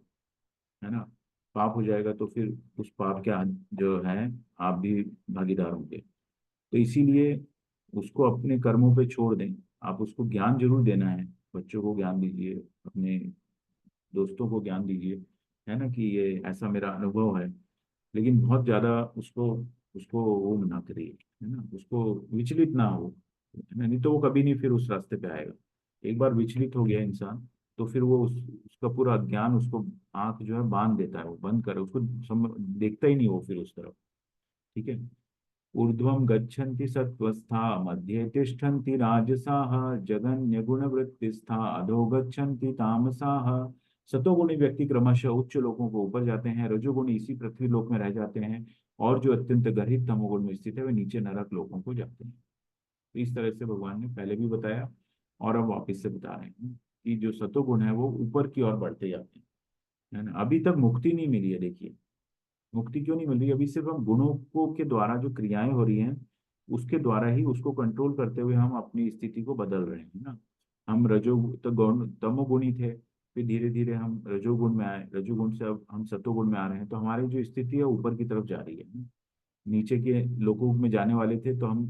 है ना। पाप हो जाएगा तो फिर उस पाप के जो है आप भी भागीदार होंगे। तो इसीलिए उसको अपने कर्मों पे छोड़ दें। आप उसको ज्ञान जरूर देना है, बच्चों को ज्ञान दीजिए, अपने दोस्तों को ज्ञान दीजिए, है ना, कि ये ऐसा मेरा अनुभव है। लेकिन बहुत ज्यादा उसको उसको वो ना करिए, है ना, उसको विचलित ना हो, है ना? नहीं तो वो कभी नहीं फिर उस रास्ते पे आएगा। एक बार विचलित हो गया इंसान तो फिर वो उसका पूरा ज्ञान उसको आंख जो है बांध देता है, वो बंद करे उसको, देखता ही नहीं वो फिर उस तरफ। ठीक है, ऊर्ध्वं गच्छन्ति सत्त्वस्था, मध्ये तिष्ठन्ति राजसाः, जगन्य गुणवृत्तिस्था, अधो गच्छन्ति तामसाः। सतोगुणी व्यक्ति क्रमशः उच्च लोकों को ऊपर जाते हैं, रजोगुणी इसी पृथ्वी लोक में रह जाते हैं, और जो अत्यंत गर्हित तमोगुण में स्थित है वे नीचे नरक लोकों को जाते हैं। तो इस तरह से भगवान ने पहले भी बताया, और अब वापिस से बता रहे हैं कि जो सतोगुण है वो ऊपर की ओर बढ़ते जाते हैं, है ना। अभी तक मुक्ति नहीं मिली है, देखिए मुक्ति क्यों नहीं मिल रही, अभी सिर्फ हम गुणों को के द्वारा जो क्रियाएं हो रही हैं उसके द्वारा ही उसको कंट्रोल करते हुए हम अपनी स्थिति को बदल रहे हैं ना। हम रजो तो गौण तमोगुणी थे, फिर धीरे धीरे हम रजोगुण में आए, रजोगुण से अब हम सतोगुण में आ रहे हैं, तो हमारी जो स्थिति है ऊपर की तरफ जा रही है ना। नीचे के लोकों में जाने वाले थे तो हम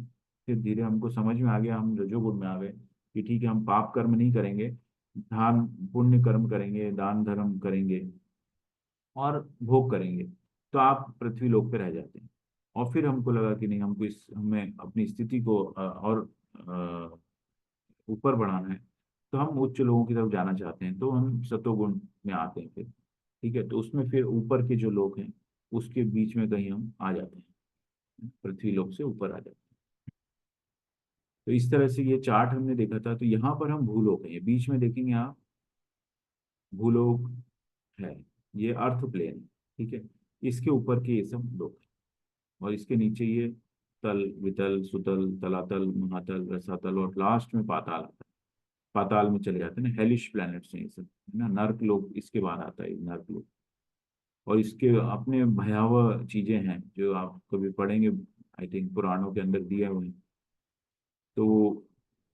फिर धीरे हमको समझ में आ गया, हम रजोगुण में आ गए कि ठीक है हम पाप कर्म नहीं करेंगे, दान पुण्य कर्म करेंगे, दान धर्म करेंगे और भोग करेंगे, तो आप पृथ्वी लोक पे रह जाते हैं। और फिर हमको लगा कि नहीं, हमको इस हमें अपनी स्थिति को और ऊपर बढ़ाना है, तो हम उच्च लोगों की तरफ जाना चाहते हैं, तो हम सतोगुण में आते हैं फिर। ठीक है, तो उसमें फिर ऊपर के जो लोग हैं उसके बीच में कहीं हम आ जाते हैं, पृथ्वी लोक से ऊपर आ जाते हैं। तो इस तरह से ये चार्ट हमने देखा था। तो यहाँ पर हम भूलोक हैं, बीच में देखेंगे आप, भूलोक है, ये अर्थ प्लेन है। ठीक है, इसके ऊपर के ये सब लोग हैं, और इसके नीचे ये तल, वितल, सुतल, तलातल, महातल, रसातल, और लास्ट में पाताल आता है। पाताल में चले जाते हैं ना, हेलिश प्लैनेट्स हैं ये सब, है ना। नर्क लोग इसके बाद आता है, नर्क लोग। और इसके अपने भयावह चीजें हैं जो आप कभी पढ़ेंगे, आई थिंक पुराणों के अंदर दिए हुए हैं, तो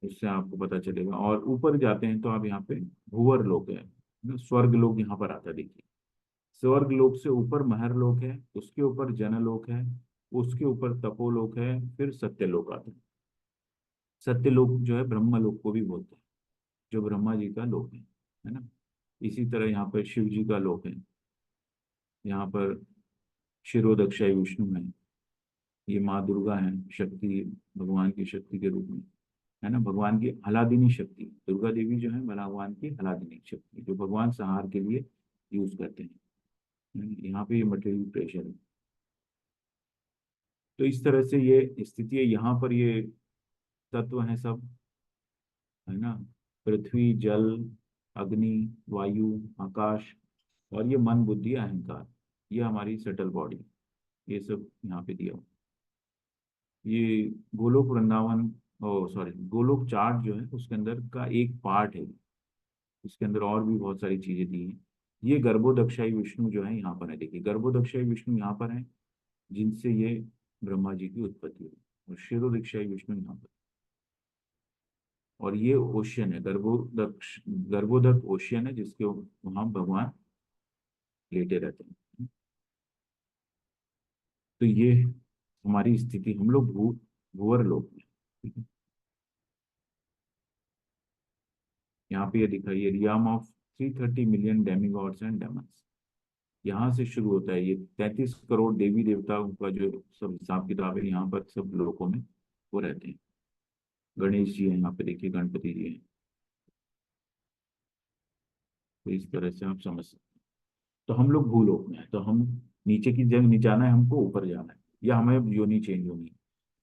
उससे आपको पता चलेगा। और ऊपर जाते हैं तो आप यहाँ पे भूवर लोक है ना, स्वर्ग लोक यहाँ पर आता है, देखिए। स्वर्ग लोक से ऊपर महर लोक है, उसके ऊपर जनलोक है, उसके ऊपर तपोलोक है, फिर सत्यलोक आता है। सत्यलोक जो है ब्रह्म लोक को भी बोलते हैं, जो ब्रह्मा जी का लोक है ना। इसी तरह यहाँ पर शिव जी का लोक है, यहाँ पर क्षीरोदक्षाई विष्णु है, ये माँ दुर्गा है, शक्ति, भगवान की शक्ति के रूप में, है ना। भगवान की हलादिनी शक्ति, दुर्गा देवी जो है भगवान की हलादिनी शक्ति, जो भगवान संहार के लिए यूज करते हैं। यहाँ पे ये मटेरियल प्रेशर है। तो इस तरह से ये स्थिति है। यहाँ पर ये तत्व हैं सब, है ना। पृथ्वी, जल, अग्नि, वायु, आकाश, और ये मन, बुद्धि, अहंकार, ये हमारी सटल बॉडी, ये सब यहाँ पे दिया हुआ। ये गोलोक वृंदावन, ओ सॉरी, गोलोक चार्ट जो है उसके अंदर का एक पार्ट है। इसके अंदर और भी बहुत सारी चीजें दी हैं। ये गर्भोदक्षाई विष्णु जो है यहाँ पर है, देखिए गर्भोदक्षाई विष्णु यहाँ पर है, जिनसे ये ब्रह्मा जी की उत्पत्ति हुई। और क्षीरोदक्षाई विष्णु यहाँ पर। और ये ओशियन है, गर्भोदक ओशियन है, जिसके वहां भगवान लेटे रहते हैं। तो ये हमारी स्थिति, हम लोग भूवर लोग हैं। ठीक है, यहाँ पे ये दिखाइए, realm of 330 million demigods and Demons. यहाँ से शुरू होता है ये 33 करोड़ देवी देवताओं का जो सब हिसाब किताब है, यहाँ पर सब लोगों में वो रहते हैं। गणेश जी हैं यहाँ पे, देखिए गणपति जी हैं। तो इस तरह से आप समझ सकते हैं। तो हम लोग भूलोक में हैं, तो हम नीचे की जगह नहीं जाना है, हमको ऊपर जाना है, या हमें योनि चेंज होनी है।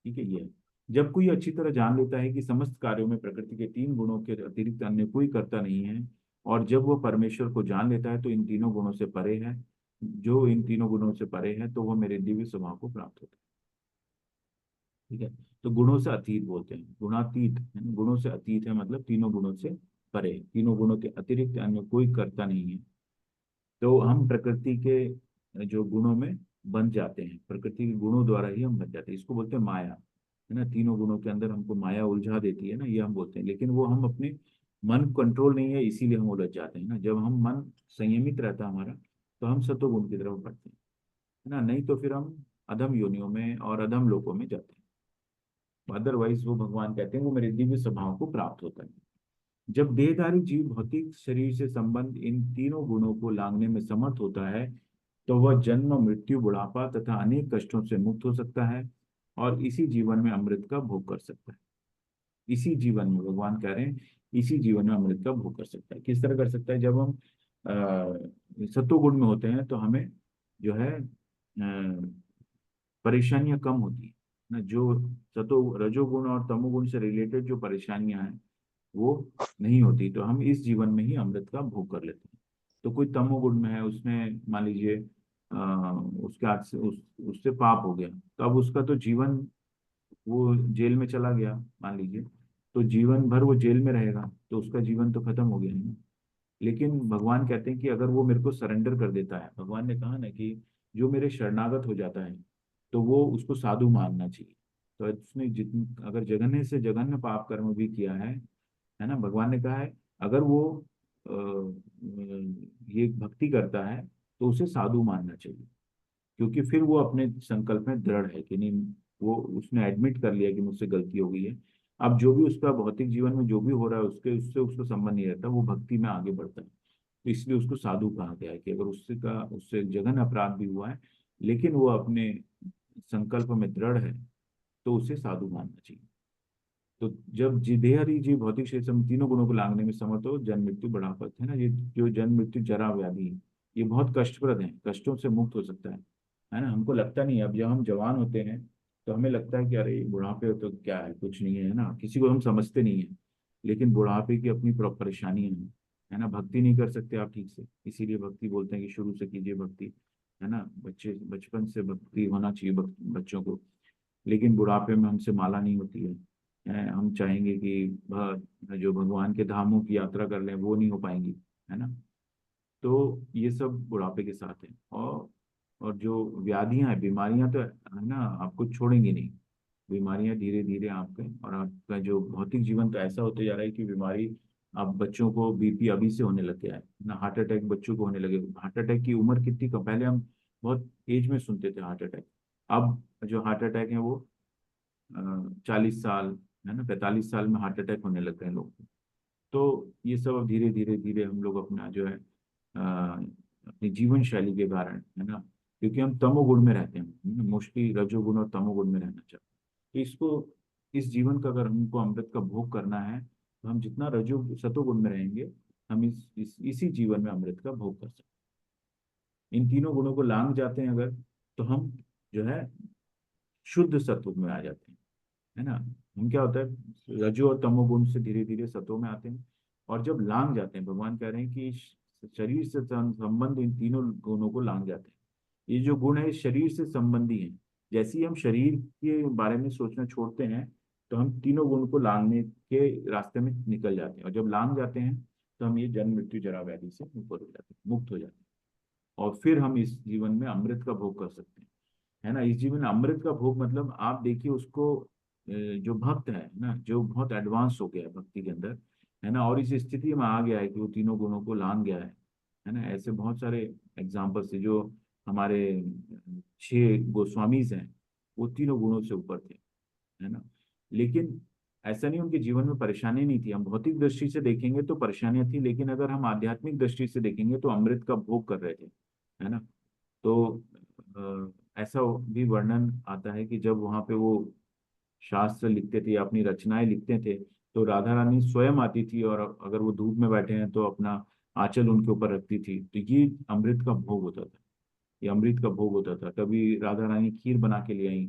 ठीक है, ये है। जब कोई अच्छी तरह जान लेता है कि समस्त कार्यों में प्रकृति के 3 गुणों के अतिरिक्त अन्य कोई कर्ता नहीं है, और जब वो परमेश्वर को जान लेता है तो इन तीनों गुणों से परे है, जो इन तीनों गुणों से परे है, तो वो मेरे दिव्य स्वभाव को प्राप्त होता है। ठीक है, तो गुणों से अतीत बोलते हैं, गुणातीत है ना? गुणों से अतीत है मतलब तीनों गुणों से परे, तीनों गुणों के अतिरिक्त अन्य कोई कर्ता नहीं है। तो हम प्रकृति के जो गुणों में बन जाते हैं, प्रकृति के गुणों द्वारा ही हम बन जाते हैं, इसको बोलते हैं माया, है ना। तीनों गुणों के अंदर हमको माया उलझा देती है ना, ये हम बोलते हैं। लेकिन वो हम अपने मन कंट्रोल नहीं है, इसीलिए हम उलझ जाते हैं ना। जब हम मन संयमित रहता है हमारा, तो हम सत्वगुण की तरफ बढ़ते हैं, है ना। नहीं तो फिर हम अधम योनियों में और अधम लोकों में जाते हैं। अदरवाइज वो भगवान कहते हैं वो मेरे दिव्य स्वभाव को प्राप्त होता है। जब देहधारी जीव भौतिक शरीर से संबंध इन तीनों गुणों को लांघने में समर्थ होता है, तो वह जन्म, मृत्यु, बुढ़ापा तथा अनेक कष्टों से मुक्त हो सकता है, और इसी जीवन में अमृत का भोग कर सकता है। इसी जीवन में, भगवान कह रहे हैं, इसी जीवन में अमृत का भोग कर सकता है। किस तरह कर सकता है? जब हम सत्वगुण में होते हैं तो हमें जो है परेशानियां कम होती है ना। जो रजोगुण और तमोगुण से रिलेटेड जो परेशानियां हैं वो नहीं होती, तो हम इस जीवन में ही अमृत का भोग कर लेते हैं। तो कोई तमोगुण में है, उसने मान लीजिए उसके हाथ से उससे पाप हो गया, तो अब उसका तो जीवन, वो जेल में चला गया मान लीजिए, तो जीवन भर वो जेल में रहेगा, तो उसका जीवन तो खत्म हो गया है ना। लेकिन भगवान कहते हैं कि अगर वो मेरे को सरेंडर कर देता है, भगवान ने कहा ना कि जो मेरे शरणागत हो जाता है, तो वो उसको साधु मानना चाहिए। तो उसने जितनी अगर जघन्य से जघन्य पाप कर्म भी किया है ना, भगवान ने कहा है अगर वो ये भक्ति करता है तो उसे साधु मानना चाहिए। क्योंकि फिर वो अपने संकल्प में दृढ़ है कि नहीं, वो उसने एडमिट कर लिया कि मुझसे गलती हो गई है। अब जो भी उसका भौतिक जीवन में जो भी हो रहा है उसके उससे उसको संबंध नहीं रहता, वो भक्ति में आगे बढ़ता है। तो इसलिए उसको साधु कहा गया है कि अगर उससे जघन्य अपराध भी हुआ है, लेकिन वो अपने संकल्प में दृढ़ है तो उसे साधु मानना चाहिए। तो जब देहरी जीव भौतिक शरीर से हम तीनों गुणों को लांघने में समर्थ हो, जन्म मृत्यु बुढ़ापा है ना, ये जो जन्म मृत्यु जरा व्याधि है, ये बहुत कष्टप्रद है, कष्टों से मुक्त हो सकता है ना। हमको लगता नहीं है, अब जब हम जवान होते हैं तो हमें लगता है कि अरे बुढ़ापे हो तो क्या है, कुछ नहीं है ना, किसी को हम समझते नहीं है। लेकिन बुढ़ापे की अपनी परेशानियां हैं, है ना। भक्ति नहीं कर सकते आप ठीक से, इसीलिए भक्ति बोलते हैं कि शुरू से कीजिए भक्ति, है ना। बच्चे बचपन से भक्ति होना चाहिए बच्चों को। लेकिन बुढ़ापे में हमसे माला नहीं होती है, हम चाहेंगे कि जो भगवान के धामों की यात्रा कर लें, वो नहीं हो पाएंगी, है ना। तो ये सब बुढ़ापे के साथ है। और जो व्याधियां हैं, बीमारियां तो है ना, आपको छोड़ेंगी नहीं। बीमारियां धीरे धीरे आपके और आपका जो भौतिक जीवन तो ऐसा होते जा रहा है कि बीमारी, आप बच्चों को बीपी अभी से होने लग गया है ना, हार्ट अटैक बच्चों को होने लगे। हार्ट अटैक की उम्र कितनी कम, पहले हम बहुत एज में सुनते थे हार्ट अटैक। अब जो हार्ट अटैक है वो 40 साल, है ना, 45 साल में हार्ट अटैक होने लग गए हैं लोग। तो ये सब अब धीरे धीरे धीरे हम लोग अपना जो है अपनी जीवन शैली के कारण, है ना, क्योंकि हम तमोगुण में रहते हैं, मोस्टली रजोगुण और तमोगुण में रहना चाहते हैं। तो इसको, इस जीवन का अगर हमको अमृत का भोग करना है तो हम जितना रजो सतोगुण में रहेंगे, हम इसी जीवन में अमृत का भोग कर सकते हैं। इन तीनों गुणों को लांग जाते हैं अगर, तो हम जो है शुद्ध सत्व में आ जाते हैं, है ना। हम क्या होता है, रजो और तमोगुण से धीरे धीरे सत्व में आते हैं। और जब लांग जाते हैं, भगवान कह रहे हैं कि शरीर से संबंध इन तीनों गुणों को लांग जाते हैं। ये जो गुण है, इस शरीर से संबंधी है। जैसे ही हम शरीर के बारे में सोचना छोड़ते हैं, तो हम तीनों गुण को लांगने के रास्ते में निकल जाते हैं। और जब लांग जाते हैं तो हम ये जन्म मृत्यु जरा व्याधि से ऊपर हो जाते हैं, मुक्त हो जाते हैं। और फिर हम इस जीवन में अमृत का भोग कर सकते हैं, है ना। इस जीवन में अमृत का भोग मतलब आप देखिए उसको, जो भक्त है ना, जो बहुत एडवांस हो गया है भक्ति के अंदर, है ना, और इस स्थिति में आ गया है कि वो तीनों गुणों को लांग गया है ना। ऐसे बहुत सारे एग्जाम्पल्स है, जो हमारे 6 गोस्वामीज हैं, वो तीनों गुणों से ऊपर थे, है ना। लेकिन ऐसा नहीं उनके जीवन में परेशानी नहीं थी। हम भौतिक दृष्टि से देखेंगे तो परेशानियां थी, लेकिन अगर हम आध्यात्मिक दृष्टि से देखेंगे तो अमृत का भोग कर रहे थे, है ना। तो ऐसा भी वर्णन आता है कि जब वहां पे वो शास्त्र लिखते थे, अपनी रचनाएं लिखते थे, तो राधा रानी स्वयं आती थी, और अगर वो धूप में बैठे हैं तो अपना आंचल उनके ऊपर रखती थी। तो ये अमृत का भोग होता था, ये अमृत का भोग होता था। कभी राधा रानी खीर बना के ले आई,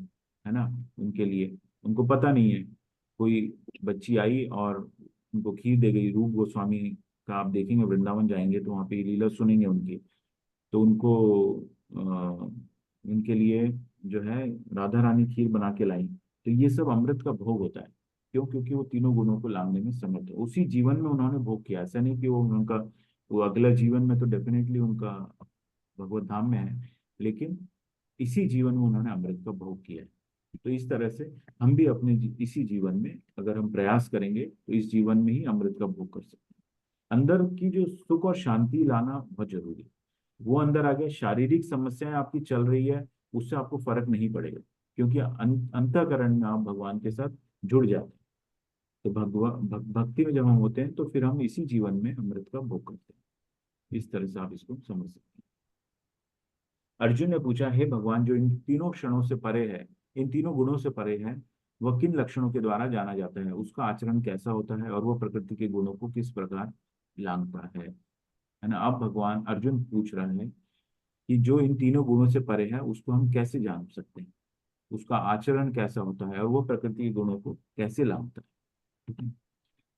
है ना, उनके लिए। उनको पता नहीं है, कोई बच्ची आई और उनको खीर दे गई। रूप गोस्वामी का आप देखेंगे, वृंदावन जाएंगे तो वहाँ पे ये लीला सुनेंगे उनकी। तो उनको उनके लिए जो है राधा रानी खीर बना के लाई। तो ये सब अमृत का भोग होता है। क्यों? क्योंकि वो तीनों गुणों को लांघने में समर्थ है। उसी जीवन में उन्होंने भोग किया, ऐसा नहीं कि वो उनका, वो अगला जीवन में तो डेफिनेटली उनका भगवत धाम में है, लेकिन इसी जीवन में उन्होंने अमृत का भोग किया है। तो इस तरह से हम भी अपने इसी जीवन में अगर हम प्रयास करेंगे तो इस जीवन में ही अमृत का भोग कर सकते हैं। अंदर की जो सुख और शांति लाना बहुत जरूरी है। वो अंदर आ गया, शारीरिक समस्याएं आपकी चल रही है, उससे आपको फर्क नहीं पड़ेगा, क्योंकि अंतःकरण में आप भगवान के साथ जुड़ जाते हैं। तो भक्ति में जब हम होते हैं तो फिर हम इसी जीवन में अमृत का भोग करते हैं। इस तरह से आप इसको समझ सकते हैं। अर्जुन ने पूछा, हे भगवान, जो इन तीनों क्षणों से परे है, इन तीनों गुणों से परे है, वह किन लक्षणों के द्वारा जाना जाता है, उसका आचरण कैसा होता है, और वह प्रकृति के गुणों को किस प्रकार लांघता है ना। अब भगवान अर्जुन पूछ रहे हैं कि जो इन तीनों गुणों से परे है उसको हम कैसे जान सकते हैं, उसका आचरण कैसा होता है, और वो प्रकृति के गुणों को कैसे लांघता है। ठीक है?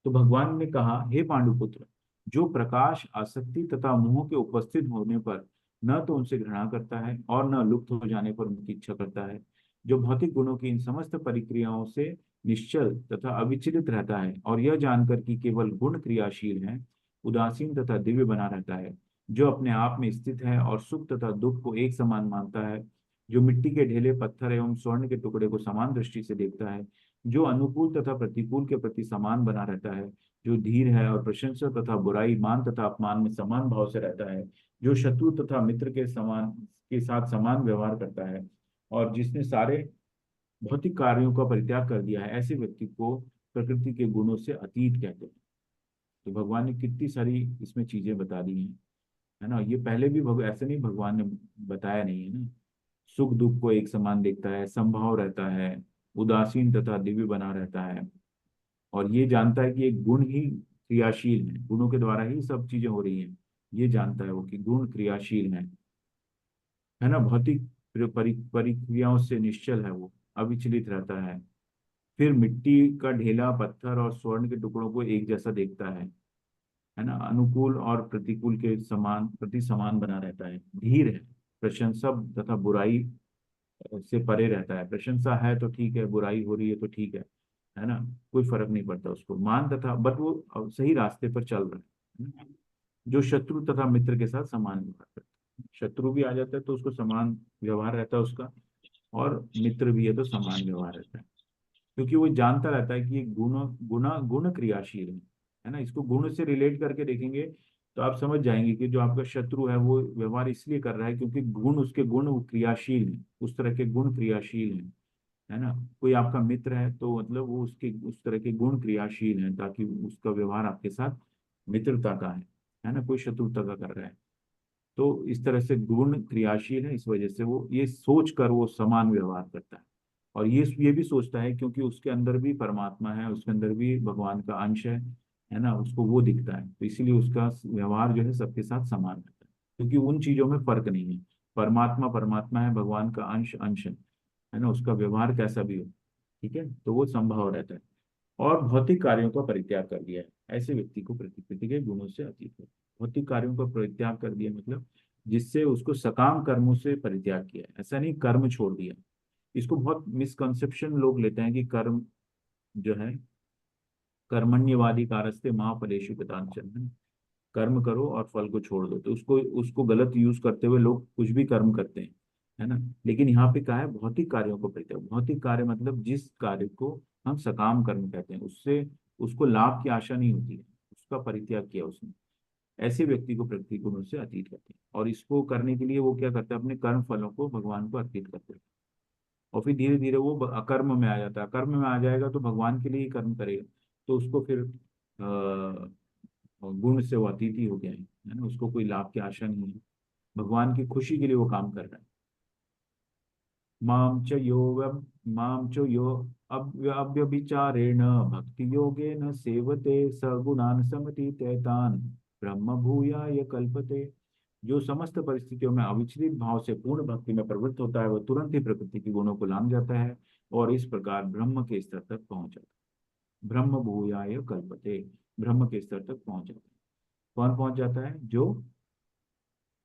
तो भगवान ने कहा, हे पांडुपुत्र, जो प्रकाश, आसक्ति तथा मोह के उपस्थित होने पर न तो उनसे घृणा करता है और न लुप्त हो जाने पर उनकी इच्छा करता है, जो भौतिक गुणों की इन समस्त परिक्रियाओं से निश्चल तथा अविचलित रहता है, और यह जानकर कि केवल गुण क्रियाशील है, उदासीन तथा दिव्य बना रहता है, जो अपने आप में स्थित है और सुख तथा दुख को एक समान मानता है, जो मिट्टी के ढेले, पत्थर एवं स्वर्ण के टुकड़े को समान दृष्टि से देखता है, जो अनुकूल तथा प्रतिकूल के प्रति समान बना रहता है, जो धीर है और प्रशंसा तथा बुराई, मान तथा अपमान में समान भाव से रहता है, जो शत्रु तथा मित्र के साथ समान व्यवहार करता है, और जिसने सारे भौतिक कार्यों का परित्याग कर दिया है, ऐसे व्यक्ति को प्रकृति के गुणों से अतीत कहते हैं। तो भगवान ने कितनी सारी इसमें चीजें बता दी हैं, है ना। ये पहले भी ऐसे नहीं भगवान ने बताया नहीं है ना। सुख दुख को एक समान देखता है, संभाव रहता है, उदासीन तथा दिव्य बना रहता है। और ये जानता है कि एक गुण ही क्रियाशील है, गुणों के द्वारा ही सब चीजें हो रही हैं। ये जानता है वो कि गुण क्रियाशील है ना। भौतिक परिक्रियाओं से निश्चल है वो, अविचलित रहता है। फिर मिट्टी का ढेला, पत्थर और स्वर्ण के टुकड़ों को एक जैसा देखता है ना। अनुकूल और प्रतिकूल के समान प्रति समान बना रहता है। धीर है, प्रशंसा तथा बुराई से परे रहता है। प्रशंसा है तो ठीक है, बुराई हो रही है तो ठीक है ना। कोई फर्क नहीं पड़ता उसको। मान तथा बट वो सही रास्ते पर चल रहा है ना? जो शत्रु तथा मित्र के साथ समान व्यवहार करता है, शत्रु भी आ जाता है तो उसको समान व्यवहार रहता है उसका, और मित्र भी है तो समान व्यवहार रहता है। क्योंकि वो जानता रहता है कि ये गुण क्रियाशील है ना। इसको गुण से रिलेट करके देखेंगे तो आप समझ जाएंगे कि जो आपका शत्रु है वो व्यवहार इसलिए कर रहा है क्योंकि उसके गुण वो क्रियाशील है, उस तरह के गुण क्रियाशील हैं, है ना। कोई आपका मित्र है तो मतलब वो उसके उस तरह के गुण क्रियाशील हैं, ताकि उसका व्यवहार आपके साथ मित्रता का है ना, कोई शत्रुता का कर रहा है। तो इस तरह से गुण क्रियाशील है, इस वजह से वो ये सोच कर वो समान व्यवहार करता है। और ये भी सोचता है क्योंकि उसके अंदर भी परमात्मा है, उसके अंदर भी भगवान का अंश है ना, उसको वो दिखता है, तो इसीलिए उसका व्यवहार जो है सबके साथ समान रहता है। क्योंकि उन चीजों में फर्क नहीं है। परमात्मा परमात्मा है, भगवान का अंश अंश है ना, उसका व्यवहार कैसा भी हो, ठीक है, तो वो संभव रहता है। और भौतिक कार्यों का परित्याग कर दिया है, ऐसे व्यक्ति को प्रकृति के गुणों से अतीत है। भौतिक कार्यों का परित्याग कर दिया मतलब जिससे उसको सकाम कर्मों से परित्याग किया है, ऐसा नहीं कर्म छोड़ दिया। इसको बहुत मिसकंसेप्शन लोग लेते हैं कि कर्म जो है, कर्मण्यवादी कारस्ते महाफलेषु कदाचन, कर्म करो और फल को छोड़ दो, तो उसको उसको गलत यूज करते हुए लोग कुछ भी कर्म करते हैं, है ना। लेकिन यहाँ पे कहा है भौतिक कार्यों को परित्याग। भौतिक कार्य मतलब जिस कार्य को हम सकाम कर्म कहते हैं, उससे उसको लाभ की आशा नहीं होती है, उसका परित्याग किया उसने। ऐसे व्यक्ति को प्रकृति गुणों से अतीत करते हैं। और इसको करने के लिए वो क्या करते हैं, अपने कर्म फलों को भगवान को अर्पित करते हैं। और फिर धीरे धीरे वो अकर्म में आ जाता है। कर्म में आ जाएगा तो भगवान के लिए ही कर्म करेगा, तो उसको फिर गुण से वो अतीत ही हो गया है ना, उसको कोई लाभ की आशा नहीं है, भगवान की खुशी के लिए वो काम कर रहा है। माम च यो माम च यो अव्यभिचारेण भक्ति योगेन सेवते सगुणान समतीतेतान ब्रह्म भूयाय कल्पते। जो समस्त परिस्थितियों में अविचलित भाव से पूर्ण भक्ति में प्रवृत्त होता है, वह तुरंत ही प्रकृति के गुणों को लांघ जाता है और इस प्रकार ब्रह्म के स्तर तक पहुंच जाता है। ब्रह्म भूयाय कल्पते, ब्रह्म के स्तर तक पहुंच जाता है। कौन पहुंच जाता है? जो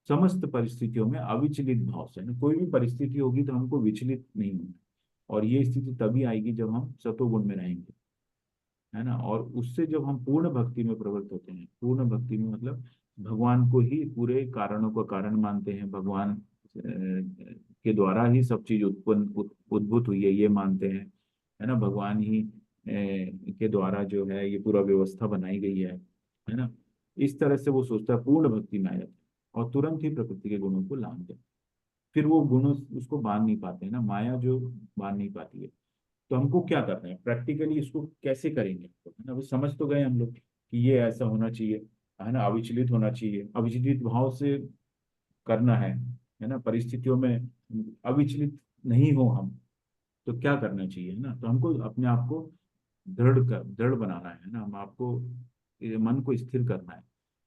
समस्त परिस्थितियों में अविचलित भाव से, ना कोई भी परिस्थिति होगी तो हमको विचलित नहीं होना। और ये स्थिति तभी आएगी जब हम सतोगुण में रहेंगे, है ना। और उससे जब हम पूर्ण भक्ति में प्रवृत्त होते हैं, पूर्ण भक्ति में मतलब भगवान को ही पूरे कारणों का कारण मानते हैं, भगवान के द्वारा ही सब चीज उद्भूत हुई है ये मानते हैं, है ना। भगवान ही के द्वारा जो है ये पूरा व्यवस्था बनाई गई है ना। इस तरह से वो सोचता है, पूर्ण भक्ति में आ जाता है और तुरंत ही प्रकृति के गुणों को लांघ जाता है। फिर वो गुण उसको बांध नहीं पाते हैं ना, माया जो बांध नहीं पाती है। तो हमको क्या करना है प्रैक्टिकली, इसको कैसे करेंगे, है ना। वो समझ तो गए हम लोग कि ये ऐसा होना चाहिए, है ना, अविचलित होना चाहिए, अविचलित भाव से करना है ना। परिस्थितियों में अविचलित नहीं हो हम, तो क्या करना चाहिए, है ना। तो हमको अपने आप को दृढ़ बनाना है ना, हम आपको ये मन को स्थिर करना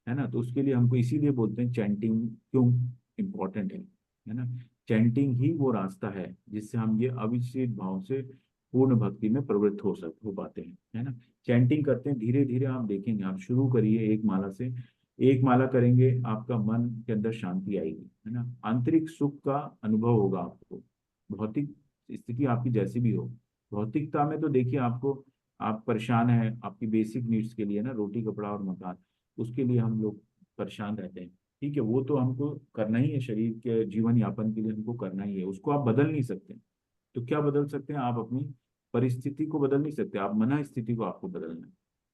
है ना। तो उसके लिए हमको इसीलिए बोलते हैं चैंटिंग क्यों इम्पोर्टेंट है ना। चैंटिंग ही वो रास्ता है जिससे हम ये अविचलित भाव से पूर्ण भक्ति में प्रवृत्त हो पाते हैं, है ना। चैंटिंग करते हैं, धीरे धीरे आप देखेंगे, आप शुरू करिए एक माला से, एक माला करेंगे आपका मन के अंदर शांति आएगी, है ना। आंतरिक सुख का अनुभव होगा आपको। भौतिक स्थिति आपकी जैसी भी हो, भौतिकता में तो देखिए आपको, आप परेशान हैं आपकी बेसिक नीड्स के लिए ना, रोटी कपड़ा और मकान, उसके लिए हम लोग परेशान रहते हैं, ठीक है, वो तो हमको करना ही है, शरीर के जीवन यापन के लिए हमको करना ही है, उसको आप बदल नहीं सकते। तो क्या बदल सकते हैं? आप अपनी परिस्थिति को बदल नहीं सकते, आप मना स्थिति को आपको बदलना है,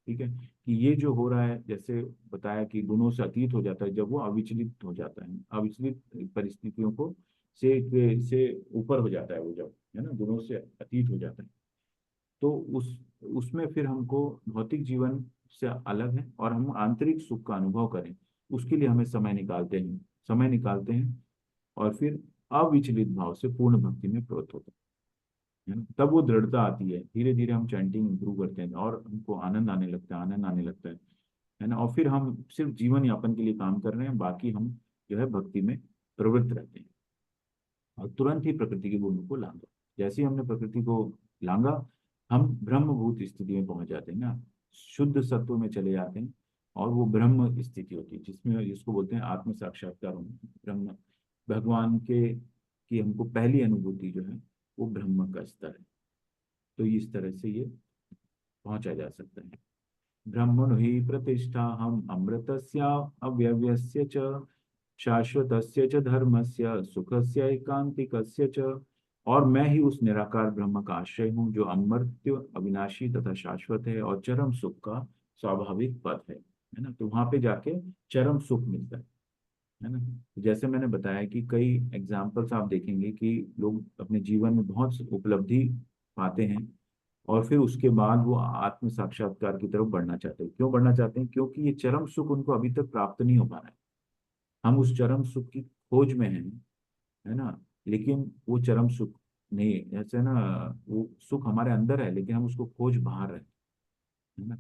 ठीक है। कि ये जो हो रहा है, जैसे बताया कि गुणों से अतीत हो जाता है जब वो अविचलित हो जाता है, अविचलित परिस्थितियों को से ऊपर हो जाता है वो, जब है ना गुणों से अतीत हो जाता है, तो उसमें फिर हमको भौतिक जीवन से अलग है और हम आंतरिक सुख का अनुभव करें, उसके लिए हमें समय निकालते हैं, समय निकालते हैं। और फिर अविचलित भाव से पूर्ण भक्ति में प्रवृत्त होता है ना। तब वो दृढ़ता आती है, धीरे धीरे हम चैंटिंग इंप्रूव करते हैं और हमको आनंद आने लगता है, आनंद आने लगता है ना। और फिर हम सिर्फ जीवन यापन के लिए काम कर रहे हैं, बाकी हम जो है भक्ति में प्रवृत्त रहते हैं। और तुरंत ही प्रकृति के गुणों को लांगा, जैसे ही हमने प्रकृति को लांगा, हम ब्रह्मभूत स्थिति में पहुंच जाते हैं ना, शुद्ध सत्व में चले जाते हैं। और वो ब्रह्म स्थिति होती है जिसमें, जिसको बोलते हैं आत्म साक्षात्कार होना, ब्रह्म, भगवान के की हमको पहली अनुभूति जो है वो ब्रह्म का स्तर है। तो इस तरह से ये पहुंचा जा सकता है। ब्रह्मणो हि प्रतिष्ठा हम अमृतस्य अव्यव्यस्य च शाश्वतस्य च धर्मस्य सुखस्य एकांतिकस्य च। और मैं ही उस निराकार ब्रह्म का आश्रय हूँ जो अमर्त्य, अविनाशी तथा शाश्वत है और चरम सुख का स्वाभाविक पद है ना। तो वहां पे जाके चरम सुख मिलता है ना। जैसे मैंने बताया कि कई एग्जाम्पल्स आप देखेंगे कि लोग अपने जीवन में बहुत उपलब्धि पाते हैं और फिर उसके बाद वो आत्म साक्षात्कार की तरफ बढ़ना चाहते हैं। क्यों बढ़ना चाहते हैं? क्योंकि ये चरम सुख उनको अभी तक प्राप्त नहीं हो पा रहा है। हम उस चरम सुख की खोज में हैं, है ना। लेकिन वो चरम सुख नहीं, जैसे ना, वो सुख हमारे अंदर है लेकिन हम उसको खोज बाहर रहे हैं, है ना।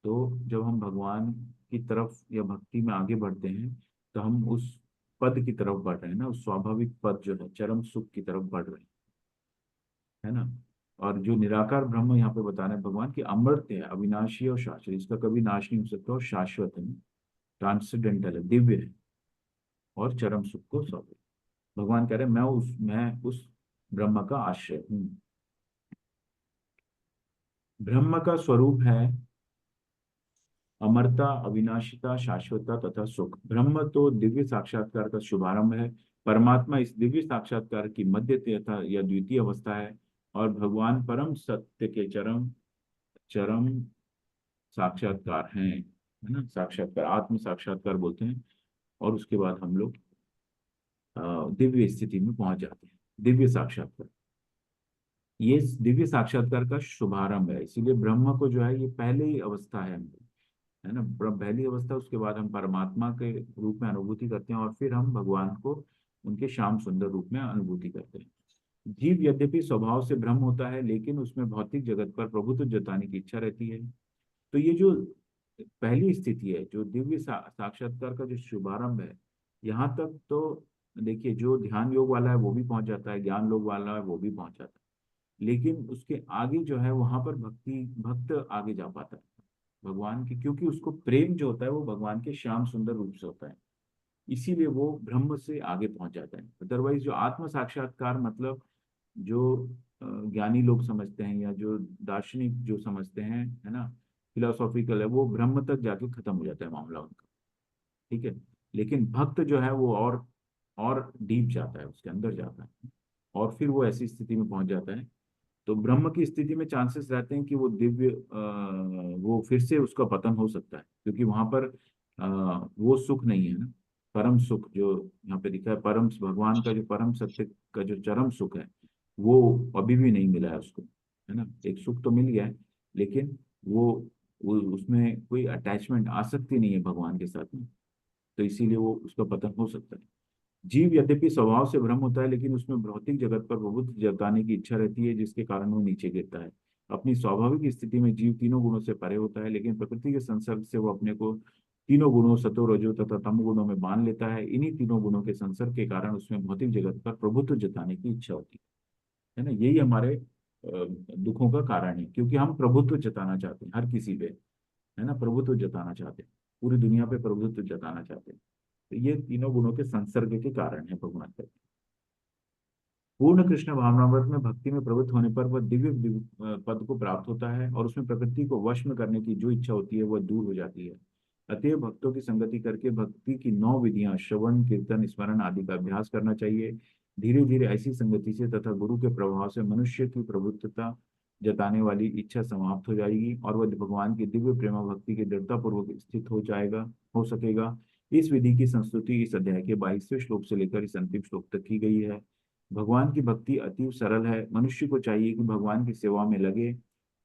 तो जब हम भगवान की तरफ या भक्ति में आगे बढ़ते हैं तो हम उस पद की तरफ बढ़ रहे हैं ना, उस स्वाभाविक पद जो है चरम सुख की तरफ बढ़ रहे हैं, है ना। और जो निराकार ब्रह्म यहाँ पे बता रहे हैं भगवान की, अमर्त्य है, अविनाशी और शाश्वत, इसका कभी नाश नहीं हो सकता और शाश्वत है, ट्रांसडेंटल है, दिव्य है और चरम सुख को सौंपे। भगवान कह रहे हैं मैं उस ब्रह्म का आश्रय हूँ। ब्रह्म का स्वरूप है अमरता, अविनाशिता, शाश्वतता तथा सुख। ब्रह्म तो दिव्य साक्षात्कार का शुभारंभ है। परमात्मा इस दिव्य साक्षात्कार की मध्य तथा या द्वितीय अवस्था है। और भगवान परम सत्य के चरम चरम साक्षात्कार हैं, है ना। साक्षात्कार, आत्म साक्षात्कार बोलते हैं। और उसके बाद हम लोग दिव्य स्थिति में पहुंच जाते हैं, दिव्य साक्षात्कार। ये दिव्य साक्षात्कार का शुभारंभ है, इसीलिए ब्रह्म को जो है ये पहली अवस्था है ना। पहली अवस्था, उसके बाद हम परमात्मा के रूप में अनुभूति करते हैं और फिर हम भगवान को उनके श्याम सुंदर रूप में अनुभूति करते हैं। जीव यद्यपि स्वभाव से ब्रह्म होता है लेकिन उसमें भौतिक जगत पर प्रभुत्व जताने की इच्छा रहती है। तो ये जो पहली स्थिति है, जो दिव्य साक्षात्कार का जो शुभारंभ है, यहाँ तक तो देखिए, जो ध्यान योग वाला है वो भी पहुंच जाता है, ज्ञान योग वाला है वो भी पहुंच जाता है। लेकिन उसके आगे जो है वहां पर भक्त आगे जा पाता है भगवान की, क्योंकि उसको प्रेम जो होता है वो भगवान के श्याम सुंदर रूप से होता है, इसीलिए वो ब्रह्म से आगे पहुंच जाता है। अदरवाइज जो आत्म साक्षात्कार मतलब, जो ज्ञानी लोग समझते हैं या जो दार्शनिक जो समझते हैं, है ना, फिलोसॉफिकल है, वो ब्रह्म तक जाके खत्म हो जाता है मामला उनका, ठीक है। लेकिन भक्त जो है वो और डीप जाता है, उसके अंदर जाता है और फिर वो ऐसी स्थिति में पहुंच जाता है। तो ब्रह्म की स्थिति में चांसेस रहते हैं कि वो दिव्य वो फिर से उसका पतन हो सकता है, क्योंकि वहां पर वो सुख नहीं है ना। परम सुख जो यहाँ पे दिखा है, परम भगवान का जो परम सत्य का जो चरम सुख है, वो अभी भी नहीं मिला है उसको, है ना। एक सुख तो मिल गया है लेकिन वो उसमें कोई अटैचमेंट, आसक्ति नहीं है भगवान के साथ में। तो इसीलिए वो उसका पतन हो सकता है। जीव यद्यपि स्वभाव से ब्रह्म होता है लेकिन उसमें भौतिक जगत पर प्रभुत्व जताने की इच्छा रहती है, जिसके कारण वो नीचे गिरता है। अपनी स्वाभाविक स्थिति में जीव तीनों गुणों से परे होता है, लेकिन प्रकृति के संसर्ग से वो अपने को तीनों गुणों, सतो रजो तथा तम गुणों में बांध लेता है। इन्हीं तीनों गुणों के संसर्ग के कारण उसमें भौतिक जगत पर प्रभुत्व जताने की इच्छा होती है ना। यही हमारे दुखों का कारण है, क्योंकि हम प्रभुत्व जताना चाहते हैं हर किसी पे, है ना, प्रभुत्व जताना चाहते हैं, पूरी दुनिया पे प्रभुत्व जताना चाहते हैं। तो ये तीनों गुणों के संसर्ग के कारण है भगवान का। पूर्ण कृष्ण भावनामृत में भक्ति में प्रवृत्त होने पर वह पद को प्राप्त होता है और उसमें प्रकृति को वश में करने की जो इच्छा होती है वह दूर हो जाती है। अतएव भक्तों की संगति करके भक्ति की 9 विधियां, श्रवण, कीर्तन, स्मरण आदि का अभ्यास करना चाहिए। धीरे धीरे ऐसी संगति से तथा गुरु के प्रभाव से मनुष्य की प्रभुत्वता जताने वाली इच्छा समाप्त हो जाएगी और वह भगवान की दिव्य प्रेमा भक्ति के दृढ़ता पूर्वक स्थित हो सकेगा। इस विधि की संस्तुति इस अध्याय के 22वें श्लोक से लेकर इस अंतिम श्लोक तक की गई है। भगवान की भक्ति अति सरल है। मनुष्य को चाहिए कि भगवान की सेवा में लगे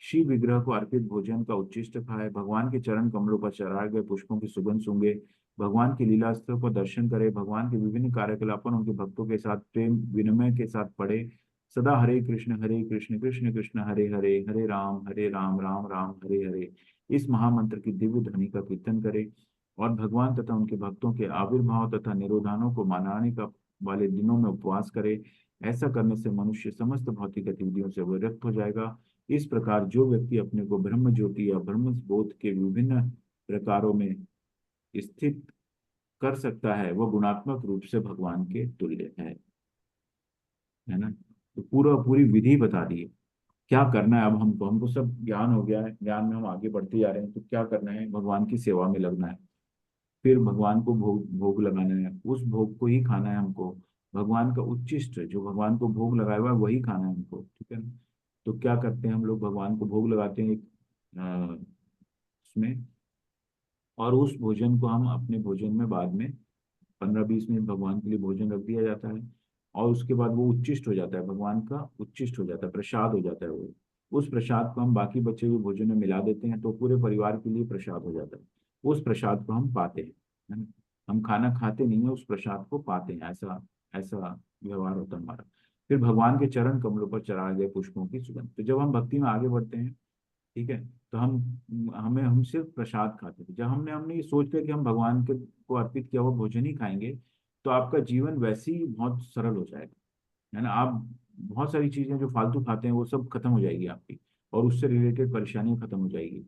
शिव विग्रह को अर्पित भोजन का उच्छिष्ट खाए, भगवान के चरण कमलों पर चढ़ाए गए पुष्पों की सुगंध सूंघे, भगवान की लीला स्थलों पर दर्शन करे, भगवान के विभिन्न कार्यकलापों उनके भक्तों के साथ प्रेम विनिमय के साथ पढ़े, सदा हरे कृष्ण कृष्ण कृष्ण हरे हरे, हरे राम राम राम हरे हरे, इस महामंत्र की दिव्य ध्वनि का कीर्तन करे, और भगवान तथा उनके भक्तों के आविर्भाव तथा निरोधानों को मनाने का वाले दिनों में उपवास करे। ऐसा करने से मनुष्य समस्त भौतिक गतिविधियों से विरक्त हो जाएगा। इस प्रकार जो व्यक्ति अपने को ब्रह्म ज्योति या ब्रह्म बोध के विभिन्न प्रकारों में स्थित कर सकता है, वह गुणात्मक रूप से भगवान के तुल्य है ना। तो पूरी विधि बता दी है क्या करना है। अब हमको सब ज्ञान हो गया है, ज्ञान में हम आगे बढ़ते जा रहे हैं, तो क्या करना है, भगवान की सेवा में लगना है, फिर भगवान को भोग भोग लगाना है, उस भोग को ही खाना है हमको, भगवान का उच्चिष्ट जो भगवान को भोग लगाया हुआ है वही खाना है हमको, ठीक है ना। तो क्या करते हैं हम लोग, भगवान को भोग लगाते हैं उसमें, और उस भोजन को हम अपने भोजन में बाद में 15-20 मिनट भगवान के लिए भोजन रख दिया जाता है, और उसके बाद वो उच्चिष्ट हो जाता है, भगवान का उच्चिष्ट हो जाता है, प्रसाद हो जाता है वो। उस प्रसाद को हम बाकी बचे हुए भोजन में मिला देते हैं, तो पूरे परिवार के लिए प्रसाद हो जाता है। उस प्रसाद को हम पाते हैं, है ना। हम खाना खाते नहीं है, उस प्रसाद को पाते हैं, ऐसा ऐसा व्यवहार होता है हमारा। फिर भगवान के चरण कमलों पर चढ़ाए गए पुष्पों की सुगंध। तो जब हम भक्ति में आगे बढ़ते हैं, ठीक है, तो हम सिर्फ प्रसाद खाते थे। जब हमने हमने ये सोच लिया कि हम भगवान के को अर्पित किया हुआ भोजन ही खाएंगे, तो आपका जीवन वैसे ही बहुत सरल हो जाएगा, है ना। आप बहुत सारी चीजें जो फालतू खाते हैं वो सब खत्म हो जाएगी आपकी, और उससे रिलेटेड परेशानियां खत्म हो जाएगी।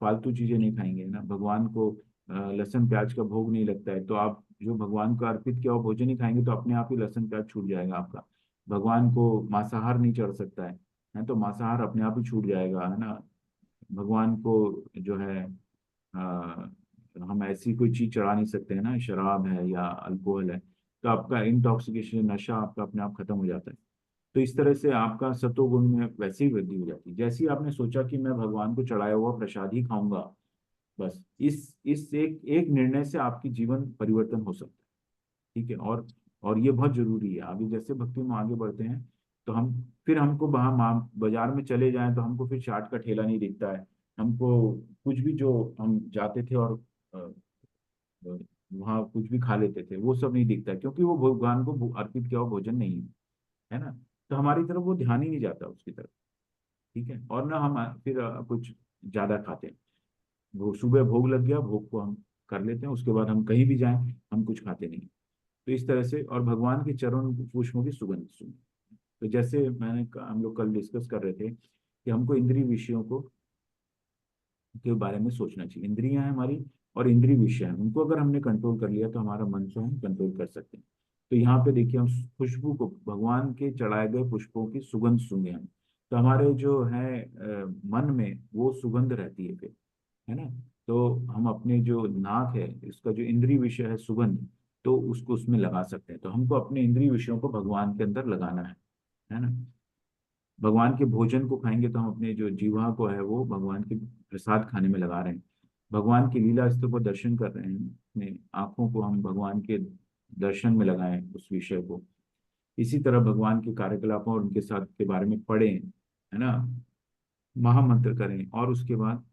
फालतू चीजें नहीं खाएंगे, है ना। भगवान को लहसुन प्याज का भोग नहीं लगता है, तो आप जो भगवान को अर्पित किया हुआ भोजन ही खाएंगे, तो अपने आप ही लहसुन प्याज छूट जाएगा आपका। भगवान को मांसाहार नहीं चढ़ सकता है तो मांसाहार अपने आप ही छूट जाएगा, है ना। भगवान को जो है आ, हम ऐसी कोई चीज चढ़ा नहीं सकते हैं ना, शराब है या अल्कोहल है, तो आपका इंटॉक्सिकेशन नशा आपका अपने आप खत्म हो जाता है। तो इस तरह से आपका सतोगुण में वैसे ही वृद्धि हो जाती है। जैसे ही आपने सोचा कि मैं भगवान को चढ़ाया हुआ प्रसाद ही खाऊंगा, बस इस एक एक निर्णय से आपकी जीवन परिवर्तन हो सकता है, ठीक है। और ये बहुत जरूरी है। आगे जैसे भक्ति में आगे बढ़ते हैं, तो हम फिर हमको बाजार में चले जाएं तो हमको फिर चाट का ठेला नहीं दिखता है, हमको कुछ भी जो हम जाते थे और वहाँ कुछ भी खा लेते थे वो सब नहीं दिखता है, क्योंकि वो भगवान को अर्पित किया हुआ भोजन नहीं है ना। तो हमारी तरफ वो ध्यान ही नहीं जाता उसकी तरफ, ठीक है। और ना हम फिर कुछ ज्यादा खाते हैं। वो सुबह भोग लग गया, भोग को हम कर लेते हैं, उसके बाद हम कहीं भी जाएं हम कुछ खाते नहीं। तो इस तरह से, और भगवान के चरण पुष्पों की सुगंध सुन। तो जैसे हम लोग कल डिस्कस कर रहे थे कि हमको इंद्रिय विषयों को के बारे में सोचना चाहिए। इंद्रियां हैं हमारी, और इंद्रिय विषय हैं, उनको अगर हमने कंट्रोल कर लिया तो हमारा मन को हम कंट्रोल कर सकते हैं। तो यहाँ पे देखिए, हम खुशबू को, भगवान के चढ़ाए गए पुष्पों की सुगंध सूंघे हम, तो हमारे जो है मन में वो सुगंध रहती है फिर, है ना। तो हम अपने जो नाक है, इसका जो इंद्रिय विषय है सुगंध, तो उसको उसमें लगा सकते हैं। तो हमको अपने इंद्रिय विषयों को भगवान के अंदर लगाना है ना। भगवान के भोजन को खाएंगे तो हम अपने जो जीवा को है वो भगवान के प्रसाद खाने में लगा रहे हैं। भगवान की लीला स्थल पर दर्शन कर रहे हैं, अपने आंखों को हम भगवान के दर्शन में लगाएं उस विषय को। इसी तरह भगवान के कार्यकलापों और उनके साथ के बारे में पढ़ें, है ना, महामंत्र करें, और उसके बाद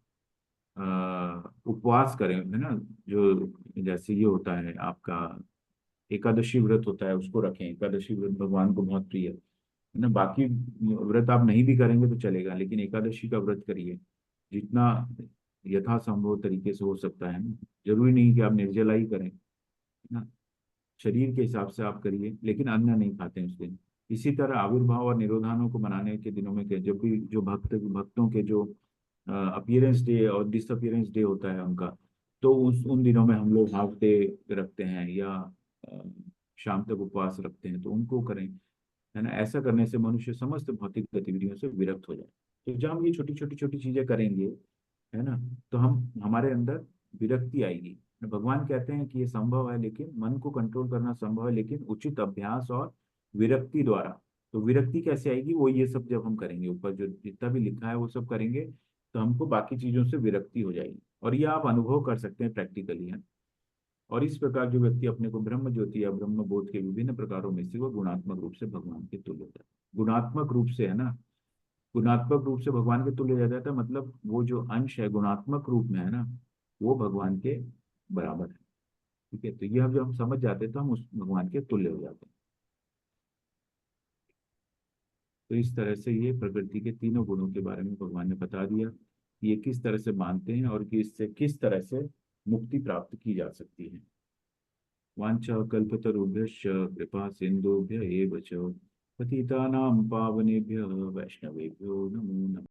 उपवास करें, है ना। जो जैसे ये होता है आपका एकादशी व्रत होता है, उसको रखें। एकादशी व्रत भगवान को बहुत प्रिय है ना। बाकी व्रत आप नहीं भी करेंगे तो चलेगा, लेकिन एकादशी का व्रत करिए जितना यथासंभव तरीके से हो सकता है ना। जरूरी नहीं कि आप निर्जला ही करें, है ना। शरीर के हिसाब से आप करिए, लेकिन अन्न नहीं खाते हैं उस दिन। इसी तरह आविर्भाव और निरोधानों को मनाने के दिनों में जब भी जो भक्तों के जो अपीयरेंस डे और डिसअपियरेंस डे होता है उनका, तो उस उन दिनों में हम लोग हाफ डे रखते हैं, या अ, शाम तक उपवास रखते हैं, तो उनको करें, है ना। ऐसा करने से मनुष्य समस्त भौतिक गतिविधियों से विरक्त हो जाए। तो जब हम ये छोटी छोटी छोटी चीजें करेंगे, है ना, तो हम हमारे अंदर विरक्ति आएगी। भगवान कहते हैं कि ये संभव है, लेकिन मन को कंट्रोल करना संभव है, लेकिन उचित अभ्यास और विरक्ति द्वारा। तो विरक्ति कैसे आएगी, वो ये सब जब हम करेंगे, ऊपर जो जितना भी लिखा है वो सब करेंगे, तो हमको बाकी चीजों से विरक्ति हो जाएगी। और ये आप अनुभव कर सकते हैं प्रैक्टिकली, है। और इस प्रकार जो व्यक्ति अपने को ब्रह्म ज्योति या ब्रह्म बोध के विभिन्न प्रकारों में से, वो गुणात्मक रूप से भगवान के तुल्य होता है। गुणात्मक रूप से, है ना। गुणात्मक रूप से भगवान के तुल्य हो जाता है, मतलब वो जो अंश है गुणात्मक रूप में है ना, वो भगवान के बराबर है। ठीक है, तो ये अब जब हम समझ जाते हैं तो हम उस भगवान के तुल्य हो जाते हैं। तो इस तरह से ये प्रकृति के तीनों गुणों के बारे में भगवान ने बता दिया कि ये किस तरह से मानते हैं और कि इससे किस तरह से मुक्ति प्राप्त की जा सकती है। वाञ्छा कल्पतरुभ्यश्च कृपा सिन्धुभ्य एव च पतितानां पावनेभ्यः वैष्णवेभ्यो नमो नमः।